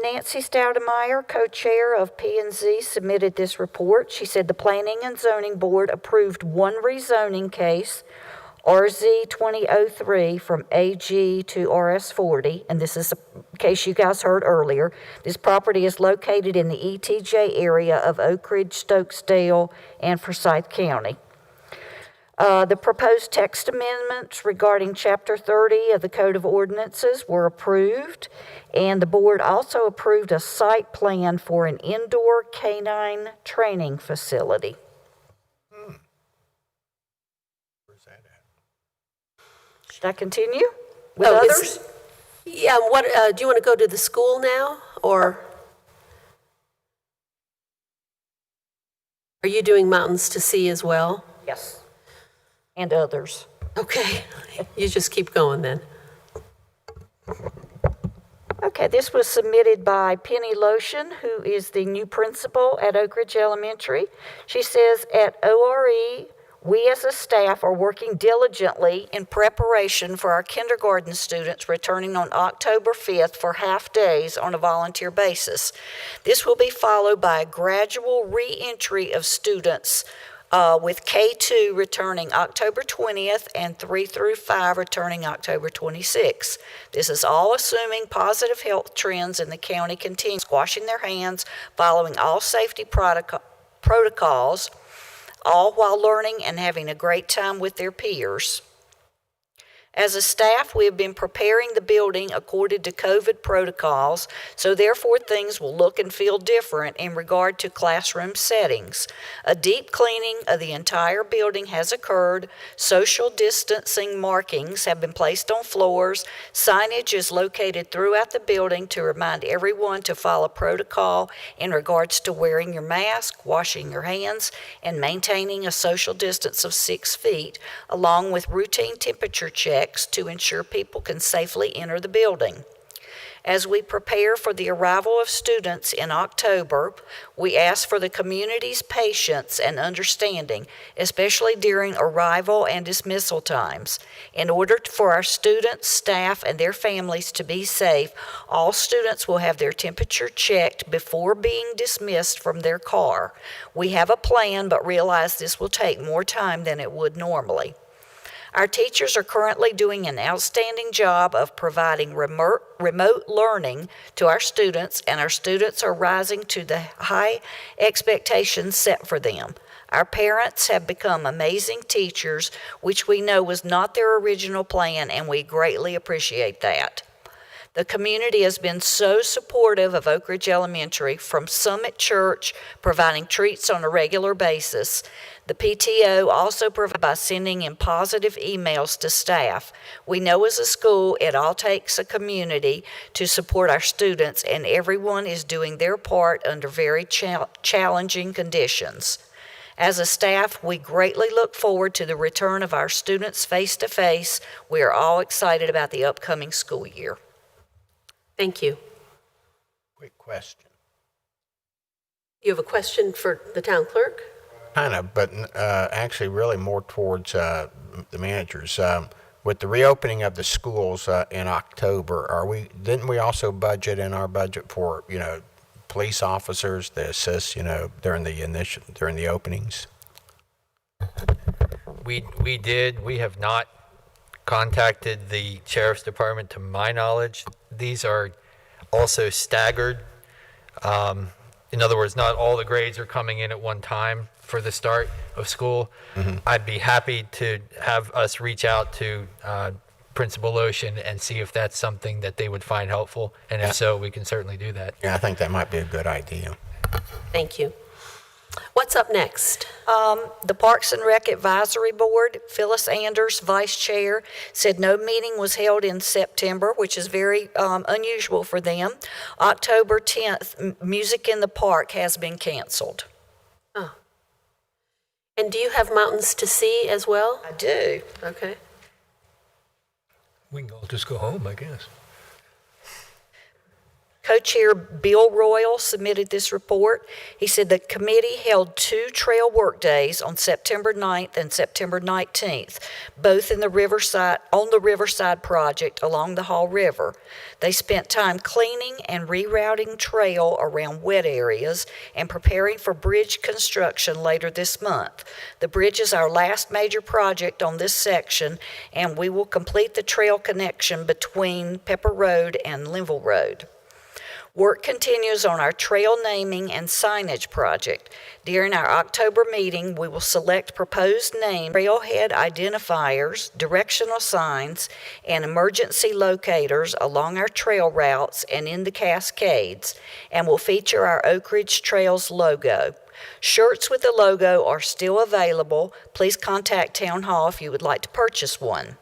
[SPEAKER 16] Nancy Stoudemeyer, co-chair of P&Z, submitted this report. She said the Planning and Zoning Board approved one rezoning case, RZ 2003, from AG to RS 40, and this is a case you guys heard earlier. This property is located in the ETJ area of Oak Ridge, Stokesdale, and Forsyth County. The proposed text amendments regarding Chapter 30 of the Code of Ordinances were approved, and the board also approved a site plan for an indoor canine training facility.
[SPEAKER 13] Where's that at?
[SPEAKER 16] Should I continue with
[SPEAKER 1] Oh,
[SPEAKER 16] others?
[SPEAKER 1] Yeah, what, do you want to go to the school now, or? Are you doing Mountains to Sea as well?
[SPEAKER 16] Yes, and others.
[SPEAKER 1] Okay, you just keep going then.
[SPEAKER 16] Okay, this was submitted by Penny Lotion, who is the new principal at Oak Ridge Elementary. She says, at ORE, we as a staff are working diligently in preparation for our kindergarten students returning on October 5th for half days on a volunteer basis. This will be followed by a gradual re-entry of students with K2 returning October 20th and 3 through 5 returning October 26th. This is all assuming positive health trends in the county continue, washing their hands, following all safety protocols, all while learning and having a great time with their peers. As a staff, we have been preparing the building according to COVID protocols, so therefore things will look and feel different in regard to classroom settings. A deep cleaning of the entire building has occurred, social distancing markings have been placed on floors, signage is located throughout the building to remind everyone to follow protocol in regards to wearing your mask, washing your hands, and maintaining a social distance of 6 feet, along with routine temperature checks to ensure people can safely enter the building. As we prepare for the arrival of students in October, we ask for the community's patience and understanding, especially during arrival and dismissal times. In order for our students, staff, and their families to be safe, all students will have their temperature checked before being dismissed from their car. We have a plan, but realize this will take more time than it would normally. Our teachers are currently doing an outstanding job of providing remote learning to our students, and our students are rising to the high expectations set for them. Our parents have become amazing teachers, which we know was not their original plan, and we greatly appreciate that. The community has been so supportive of Oak Ridge Elementary, from Summit Church providing treats on a regular basis. The PTO also provides by sending in positive emails to staff. We know as a school it all takes a community to support our students, and everyone is doing their part under very challenging conditions. As a staff, we greatly look forward to the return of our students face-to-face. We are all excited about the upcoming school year.
[SPEAKER 1] Thank you.
[SPEAKER 13] Quick question.
[SPEAKER 1] You have a question for the town clerk?
[SPEAKER 13] Kind of, but actually really more towards the managers. With the reopening of the schools in October, didn't we also budget in our budget for, police officers to assist, during the openings?
[SPEAKER 14] We did. We have not contacted the sheriff's department to my knowledge. These are also staggered. In other words, not all the grades are coming in at one time for the start of school. I'd be happy to have us reach out to Principal Lotion and see if that's something that they would find helpful. And if so, we can certainly do that.
[SPEAKER 13] Yeah, I think that might be a good idea.
[SPEAKER 1] Thank you. What's up next?
[SPEAKER 16] The Parks and Rec Advisory Board, Phyllis Anders, Vice Chair, said no meeting was held in September, which is very unusual for them. October 10th, Music in the Park has been canceled.
[SPEAKER 1] Oh. And do you have Mountains to See as well?
[SPEAKER 16] I do.
[SPEAKER 1] Okay.
[SPEAKER 8] We can all just go home, I guess.
[SPEAKER 16] Co-chair Bill Royal submitted this report. He said the committee held 2 trail work days on September 9th and September 19th, both on the Riverside project along the Hall River. They spent time cleaning and rerouting trail around wet areas and preparing for bridge construction later this month. The bridge is our last major project on this section, and we will complete the trail connection between Pepper Road and Linville Road. Work continues on our trail naming and signage project. During our October meeting, we will select proposed names, trailhead identifiers, directional signs, and emergency locators along our trail routes and in the Cascades, and will feature our Oak Ridge Trails logo. Shirts with the logo are still available. Please contact Town Hall if you would like to purchase one.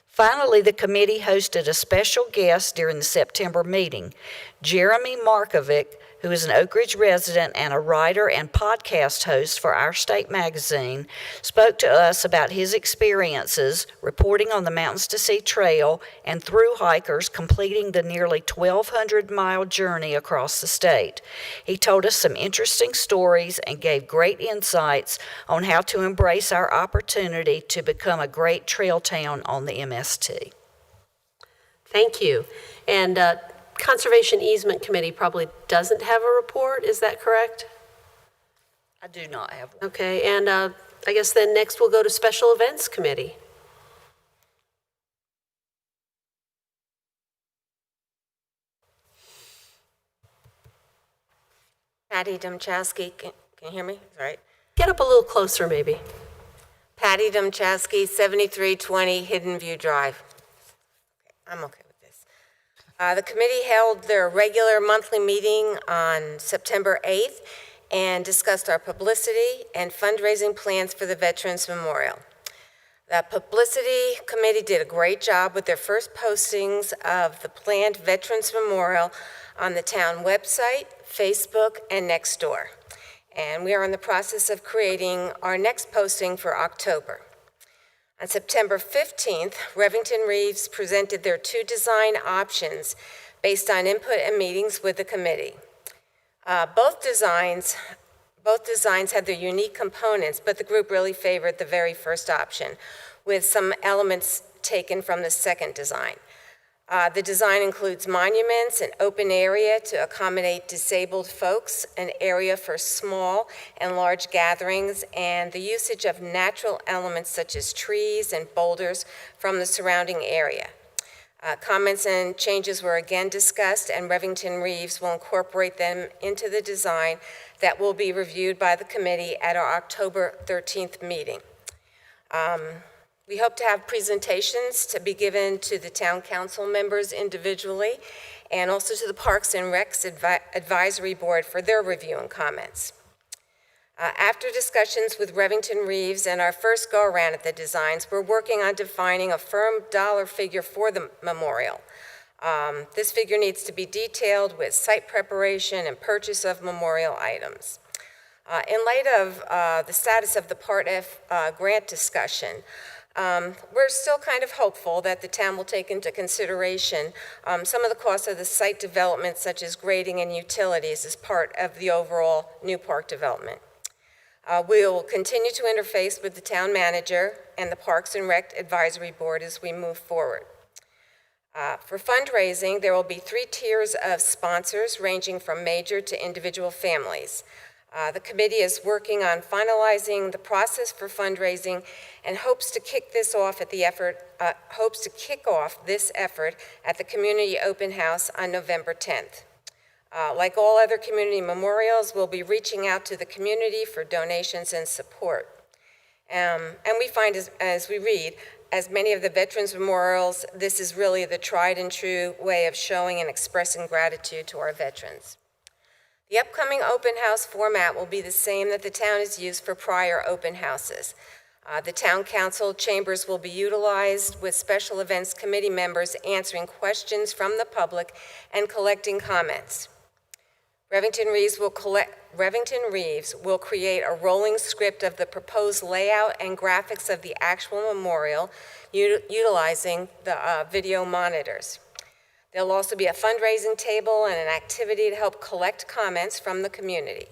[SPEAKER 16] Finally, the committee hosted a special guest during the September meeting. Jeremy Markovic, who is an Oak Ridge resident and a writer and podcast host for Our State magazine, spoke to us about his experiences reporting on the Mountains to See Trail and through hikers completing the nearly 1,200-mile journey across the state. He told us some interesting stories and gave great insights on how to embrace our opportunity to become a great trail town on the MST.
[SPEAKER 1] Thank you. And Conservation Easement Committee probably doesn't have a report, is that correct?
[SPEAKER 16] I do not have one.
[SPEAKER 1] Okay, and I guess then next we'll go to Special Events Committee.
[SPEAKER 17] Patty Domchowski, can you hear me? All right.
[SPEAKER 1] Get up a little closer, maybe.
[SPEAKER 17] Patty Domchowski, 7320 Hidden View Drive. Okay, I'm okay with this. The committee held their regular monthly meeting on September 8th and discussed our publicity and fundraising plans for the Veterans Memorial. The publicity committee did a great job with their first postings of the planned Veterans Memorial on the town website, Facebook, and Nextdoor. And we are in the process of creating our next posting for October. On September 15th, Revington Reeves presented their 2 design options based on input and meetings with the committee. Both designs had their unique components, but the group really favored the very first option, with some elements taken from the second design. The design includes monuments, an open area to accommodate disabled folks, an area for small and large gatherings, and the usage of natural elements such as trees and boulders from the surrounding area. Comments and changes were again discussed, and Revington Reeves will incorporate them into the design that will be reviewed by the committee at our October 13th meeting. We hope to have presentations to be given to the town council members individually and also to the Parks and Recs Advisory Board for their review and comments. After discussions with Revington Reeves and our first go-around at the designs, we're working on defining a firm dollar figure for the memorial. This figure needs to be detailed with site preparation and purchase of memorial items. In light of the status of the Part F grant discussion, we're still kind of hopeful that the town will take into consideration some of the costs of the site development, such as grading and utilities, as part of the overall new park development. We will continue to interface with the town manager and the Parks and Rec Advisory Board as we move forward. For fundraising, there will be 3 tiers of sponsors ranging from major to individual families. The committee is working on finalizing the process for fundraising and hopes to kick off this effort at the community open house on November 10th. Like all other community memorials, we'll be reaching out to the community for donations and support. And we find as we read, as many of the veterans memorials, this is really the tried and true way of showing and expressing gratitude to our veterans. The upcoming open house format will be the same that the town has used for prior open houses. The town council chambers will be utilized with special events committee members answering questions from the public and collecting comments. Revington Reeves will create a rolling script of the proposed layout and graphics of the actual memorial utilizing the video monitors. There'll also be a fundraising table and an activity to help collect comments from the community.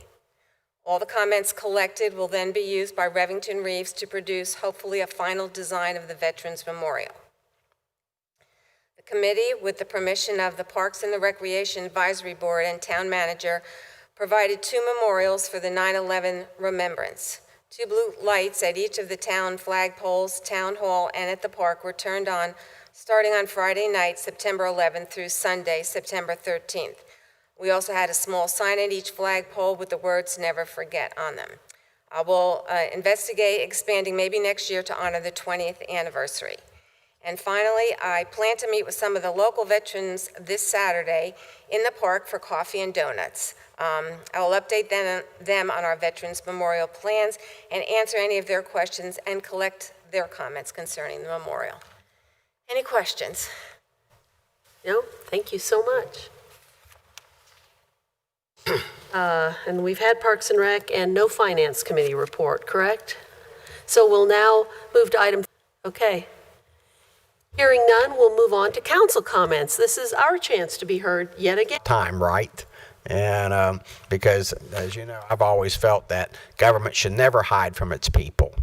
[SPEAKER 17] All the comments collected will then be used by Revington Reeves to produce, hopefully, a final design of the Veterans Memorial. The committee, with the permission of the Parks and the Recreation Advisory Board and Town Manager, provided 2 memorials for the 9/11 remembrance. 2 blue lights at each of the town flagpoles, town hall, and at the park were turned on starting on Friday night, September 11th through Sunday, September 13th. We also had a small sign at each flagpole with the words "Never Forget" on them. We'll investigate expanding maybe next year to honor the 20th anniversary. And finally, I plan to meet with some of the local veterans this Saturday in the park for coffee and donuts. I will update them on our Veterans Memorial plans and answer any of their questions and collect their comments concerning the memorial. Any questions?
[SPEAKER 1] No, thank you so much. And we've had Parks and Rec and no Finance Committee report, correct? So we'll now move to item, okay. Hearing none, we'll move on to council comments. This is our chance to be heard yet again.
[SPEAKER 13] Time, right? And because, as you know, I've always felt that government should never hide from its people.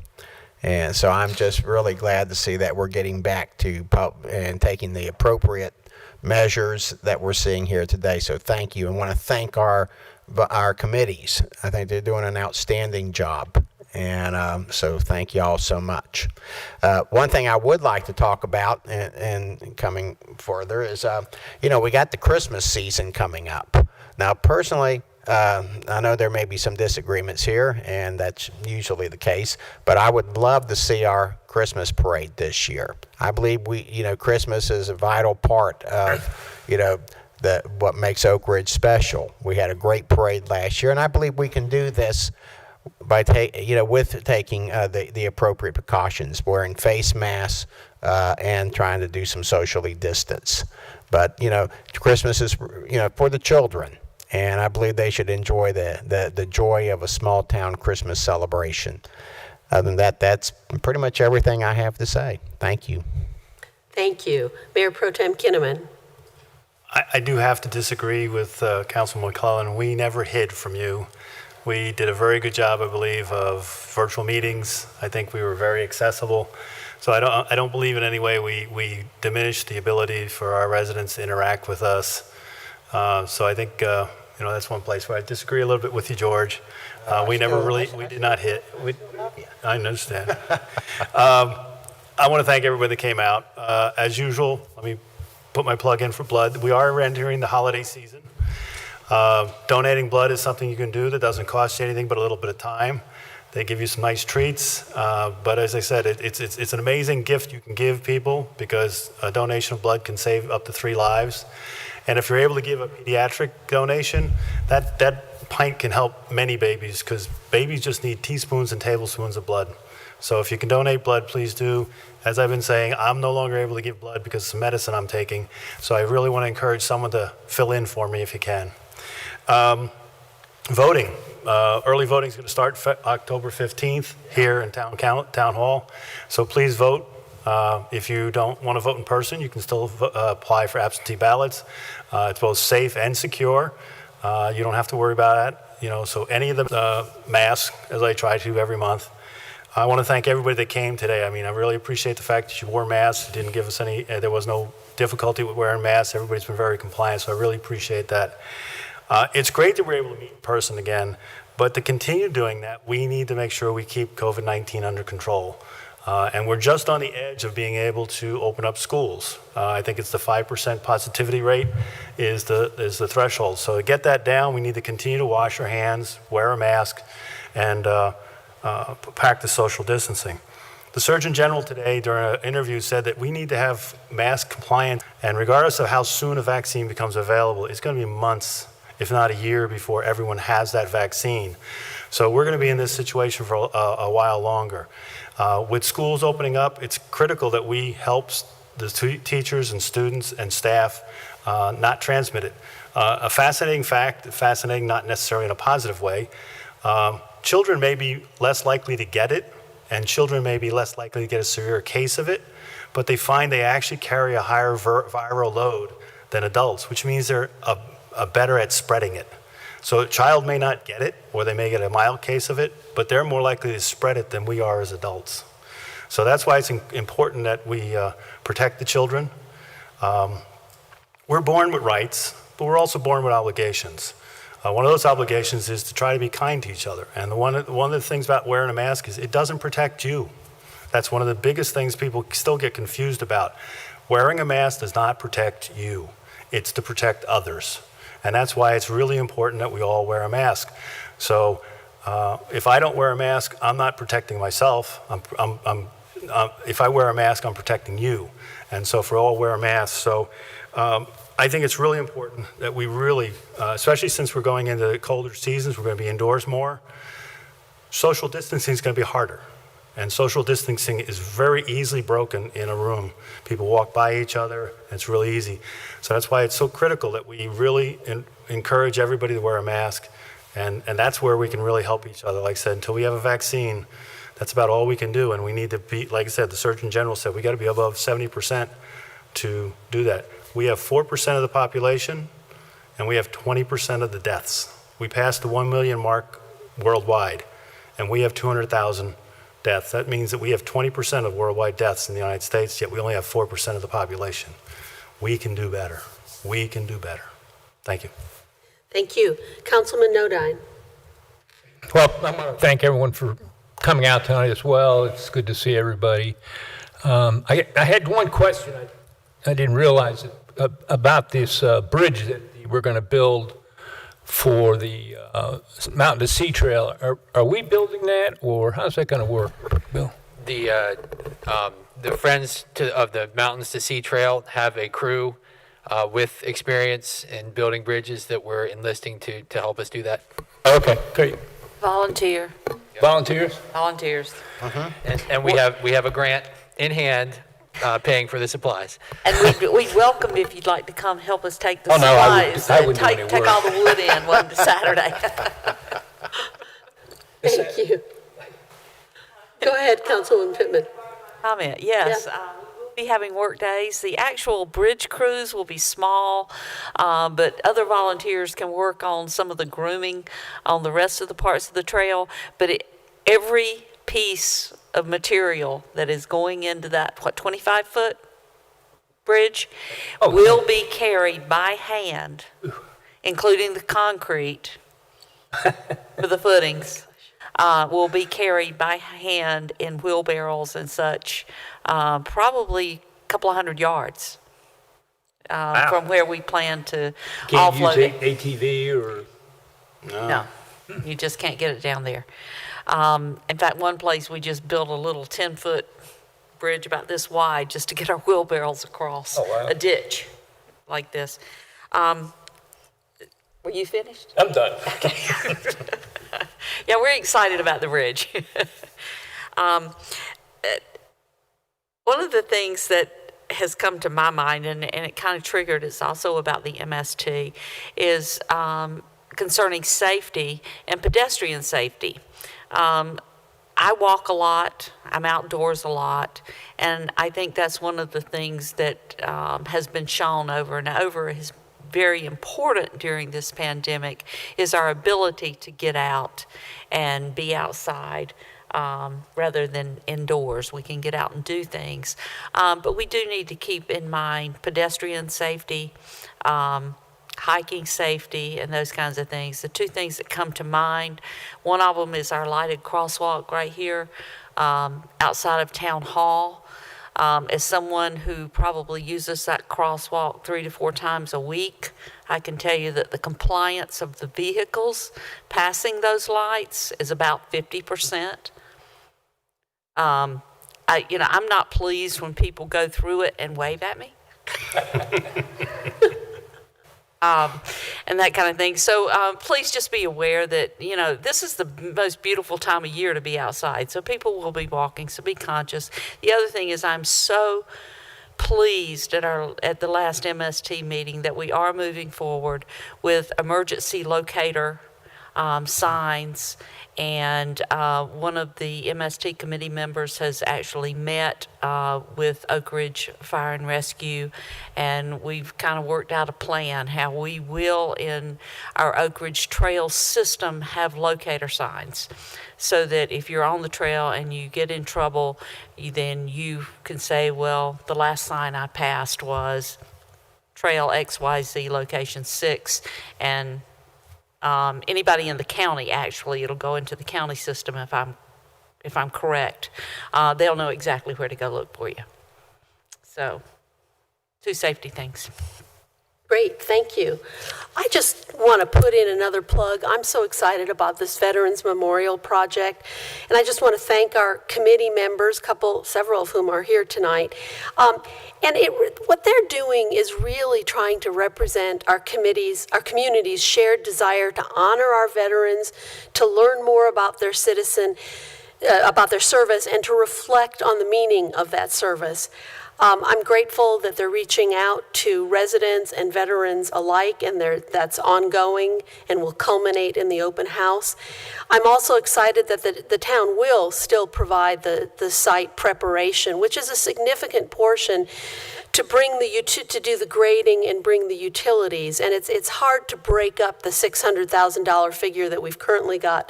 [SPEAKER 13] And so I'm just really glad to see that we're getting back to and taking the appropriate measures that we're seeing here today. So thank you. I want to thank our committees. I think they're doing an outstanding job. And so thank you all so much. One thing I would like to talk about and coming further is, we got the Christmas season coming up. Now, personally, I know there may be some disagreements here, and that's usually the case, but I would love to see our Christmas parade this year. I believe Christmas is a vital part of, what makes Oak Ridge special. We had a great parade last year, and I believe we can do this by taking the appropriate precautions, wearing face masks, and trying to do some socially distance. But, Christmas is, for the children. And I believe they should enjoy the joy of a small town Christmas celebration. Other than that, that's pretty much everything I have to say. Thank you.
[SPEAKER 1] Thank you. Mayor Pro Tem Kinnaman.
[SPEAKER 3] I do have to disagree with Councilman McClellan. We never hid from you. We did a very good job, I believe, of virtual meetings. I think we were very accessible. So I don't believe in any way we diminished the ability for our residents to interact with us. So I think, that's one place where I disagree a little bit with you, George. We did not hit. I understand. I want to thank everybody that came out. As usual, let me put my plug in for blood. We are entering the holiday season. Donating blood is something you can do that doesn't cost you anything but a little bit of time. They give you some nice treats. But as I said, it's an amazing gift you can give people because a donation of blood can save up to 3 lives. And if you're able to give a pediatric donation, that pint can help many babies because babies just need teaspoons and tablespoons of blood. So if you can donate blood, please do. As I've been saying, I'm no longer able to give blood because of some medicine I'm taking. So I really want to encourage someone to fill in for me if you can. Voting. Early voting is going to start October 15th here in Town Hall. So please vote. If you don't want to vote in person, you can still apply for absentee ballots. It's both safe and secure. You don't have to worry about it. So any of the masks, as I try to every month. I want to thank everybody that came today. I mean, I really appreciate the fact that you wore masks. It didn't give us there was no difficulty with wearing masks. Everybody's been very compliant, so I really appreciate that. It's great that we're able to meet in person again, but to continue doing that, we need to make sure we keep COVID-19 under control. And we're just on the edge of being able to open up schools. I think it's the 5% positivity rate is the threshold. So to get that down, we need to continue to wash our hands, wear a mask, and practice social distancing. The Surgeon General today during an interview said that we need to have mask compliance, and regardless of how soon a vaccine becomes available, it's going to be months, if not a year, before everyone has that vaccine. So we're going to be in this situation for a while longer. With schools opening up, it's critical that we help the teachers and students and staff not transmit it. A fascinating fact, fascinating not necessarily in a positive way, children may be less likely to get it, and children may be less likely to get a severe case of it, but they find they actually carry a higher viral load than adults, which means they're better at spreading it. So a child may not get it, or they may get a mild case of it, but they're more likely to spread it than we are as adults. So that's why it's important that we protect the children. We're born with rights, but we're also born with obligations. One of those obligations is to try to be kind to each other. And one of the things about wearing a mask is it doesn't protect you. That's one of the biggest things people still get confused about. Wearing a mask does not protect you. It's to protect others. And that's why it's really important that we all wear a mask. So if I don't wear a mask, I'm not protecting myself. If I wear a mask, I'm protecting you. And so for all wear a mask. So I think it's really important that we really, especially since we're going into the colder seasons, we're going to be indoors more. Social distancing is going to be harder. And social distancing is very easily broken in a room. People walk by each other, and it's really easy. So that's why it's so critical that we really encourage everybody to wear a mask. And that's where we can really help each other. Like I said, until we have a vaccine, that's about all we can do. And we need to be, like I said, the Surgeon General said, we got to be above 70% to do that. We have 4% of the population, and we have 20% of the deaths. We passed the 1 million mark worldwide, and we have 200,000 deaths. That means that we have 20% of worldwide deaths in the United States, yet we only have 4% of the population. We can do better. We can do better. Thank you.
[SPEAKER 1] Thank you. Councilman Nodine.
[SPEAKER 4] Well, I want to thank everyone for coming out tonight as well. It's good to see everybody. I had one question. I didn't realize it about this bridge that we're going to build for the Mountain to Sea Trail. Are we building that, or how's that going to work, Bill?
[SPEAKER 14] The Friends of the Mountains to Sea Trail have a crew with experience in building bridges that we're enlisting to help us do that.
[SPEAKER 4] Okay, great.
[SPEAKER 7] Volunteer.
[SPEAKER 4] Volunteers?
[SPEAKER 7] Volunteers.
[SPEAKER 14] And we have a grant in hand paying for the supplies.
[SPEAKER 7] And we'd welcome if you'd like to come help us take the
[SPEAKER 4] Oh, no, I
[SPEAKER 7] supplies.
[SPEAKER 4] wouldn't do any
[SPEAKER 7] Take
[SPEAKER 4] work.
[SPEAKER 7] all the wood in one Saturday.
[SPEAKER 1] Thank you. Go ahead, Councilwoman Pittman.
[SPEAKER 7] Comment, yes. We'll be having work days. The actual bridge crews will be small, but other volunteers can work on some of the grooming on the rest of the parts of the trail. But every piece of material that is going into that, 25-foot bridge will be carried by hand, including the concrete for the footings. Will be carried by hand in wheelbarrows and such, probably a couple of 100 yards from where we plan to offload it.
[SPEAKER 4] Can't use ATV or?
[SPEAKER 7] No, you just can't get it down there. In fact, one place we just built a little 10-foot bridge about this wide just to get our wheelbarrows across a ditch like this. Were you finished?
[SPEAKER 4] I'm done.
[SPEAKER 7] Yeah, we're excited about the bridge. One of the things that has come to my mind, and it kind of triggered, it's also about the MST, is concerning safety and pedestrian safety. I walk a lot, I'm outdoors a lot, and I think that's one of the things that has been shown over and over is very important during this pandemic is our ability to get out and be outside rather than indoors. We can get out and do things. But we do need to keep in mind pedestrian safety, hiking safety, and those kinds of things. The two things that come to mind, one of them is our lighted crosswalk right here outside of Town Hall. As someone who probably uses that crosswalk 3 to 4 times a week, I can tell you that the compliance of the vehicles passing those lights is about 50%. I'm not pleased when people go through it and wave at me. And that kind of thing. So please just be aware that, this is the most beautiful time of year to be outside. So people will be walking, so be conscious. The other thing is I'm so pleased at the last MST meeting that we are moving forward with emergency locator signs. And one of the MST committee members has actually met with Oak Ridge Fire and Rescue, and we've kind of worked out a plan how we will, in our Oak Ridge Trail system, have locator signs so that if you're on the trail and you get in trouble, then you can say, well, the last sign I passed was Trail XYZ Location 6, and anybody in the county, actually, it'll go into the county system if I'm correct. They'll know exactly where to go look for you. So, 2 safety things.
[SPEAKER 1] Great, thank you. I just want to put in another plug. I'm so excited about this Veterans Memorial Project, and I just want to thank our committee members, several of whom are here tonight. What they're doing is really trying to represent our community's shared desire to honor our veterans, to learn more about their about their service, and to reflect on the meaning of that service. I'm grateful that they're reaching out to residents and veterans alike, and that's ongoing and will culminate in the open house. I'm also excited that the town will still provide the site preparation, which is a significant portion to do the grading and bring the utilities. And it's hard to break up the $600,000 figure that we've currently got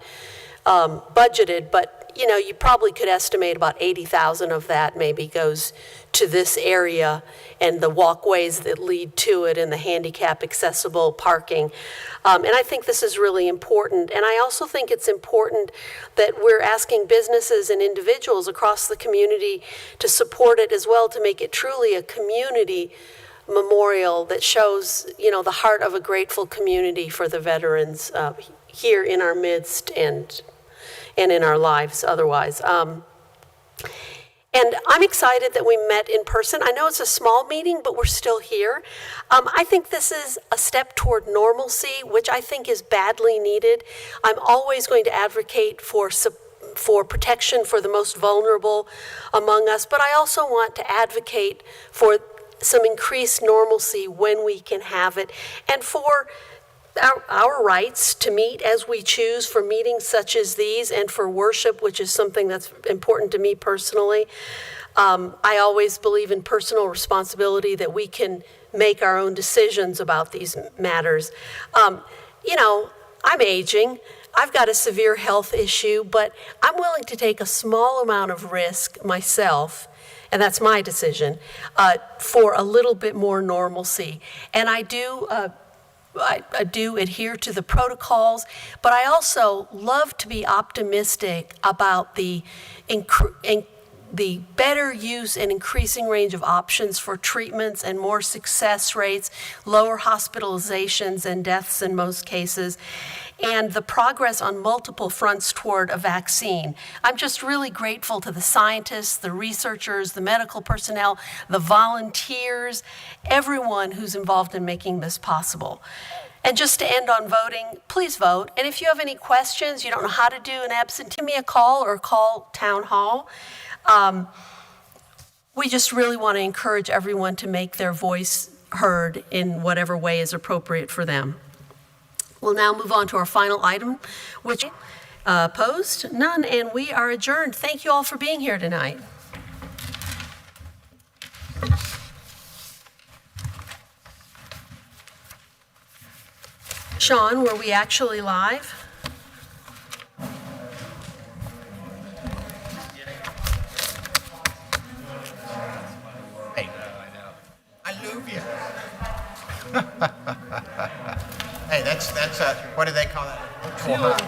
[SPEAKER 1] budgeted, but you probably could estimate about 80,000 of that maybe goes to this area and the walkways that lead to it and the handicap accessible parking. And I think this is really important. And I also think it's important that we're asking businesses and individuals across the community to support it as well, to make it truly a community memorial that shows, the heart of a grateful community for the veterans here in our midst and in our lives otherwise. And I'm excited that we met in person. I know it's a small meeting, but we're still here. I think this is a step toward normalcy, which I think is badly needed. I'm always going to advocate for protection for the most vulnerable among us, but I also want to advocate for some increased normalcy when we can have it, and for our rights to meet as we choose, for meetings such as these, and for worship, which is something that's important to me personally. I always believe in personal responsibility, that we can make our own decisions about these matters. I'm aging. I've got a severe health issue, but I'm willing to take a small amount of risk myself, and that's my decision, for a little bit more normalcy. And I do adhere to the protocols, but I also love to be optimistic about the better use and increasing range of options for treatments and more success rates, lower hospitalizations and deaths in most cases. and the progress on multiple fronts toward a vaccine. I'm just really grateful to the scientists, the researchers, the medical personnel, the volunteers, everyone who's involved in making this possible. And just to end on voting, please vote. And if you have any questions, you don't know how to do an absentee, give me a call or call Town Hall. We just really want to encourage everyone to make their voice heard in whatever way is appropriate for them. We'll now move on to our final item, which opposed, none, and we are adjourned. Thank you all for being here tonight. Sean, were we actually live?
[SPEAKER 13] Hey, I love you. Hey, that's what do they call that?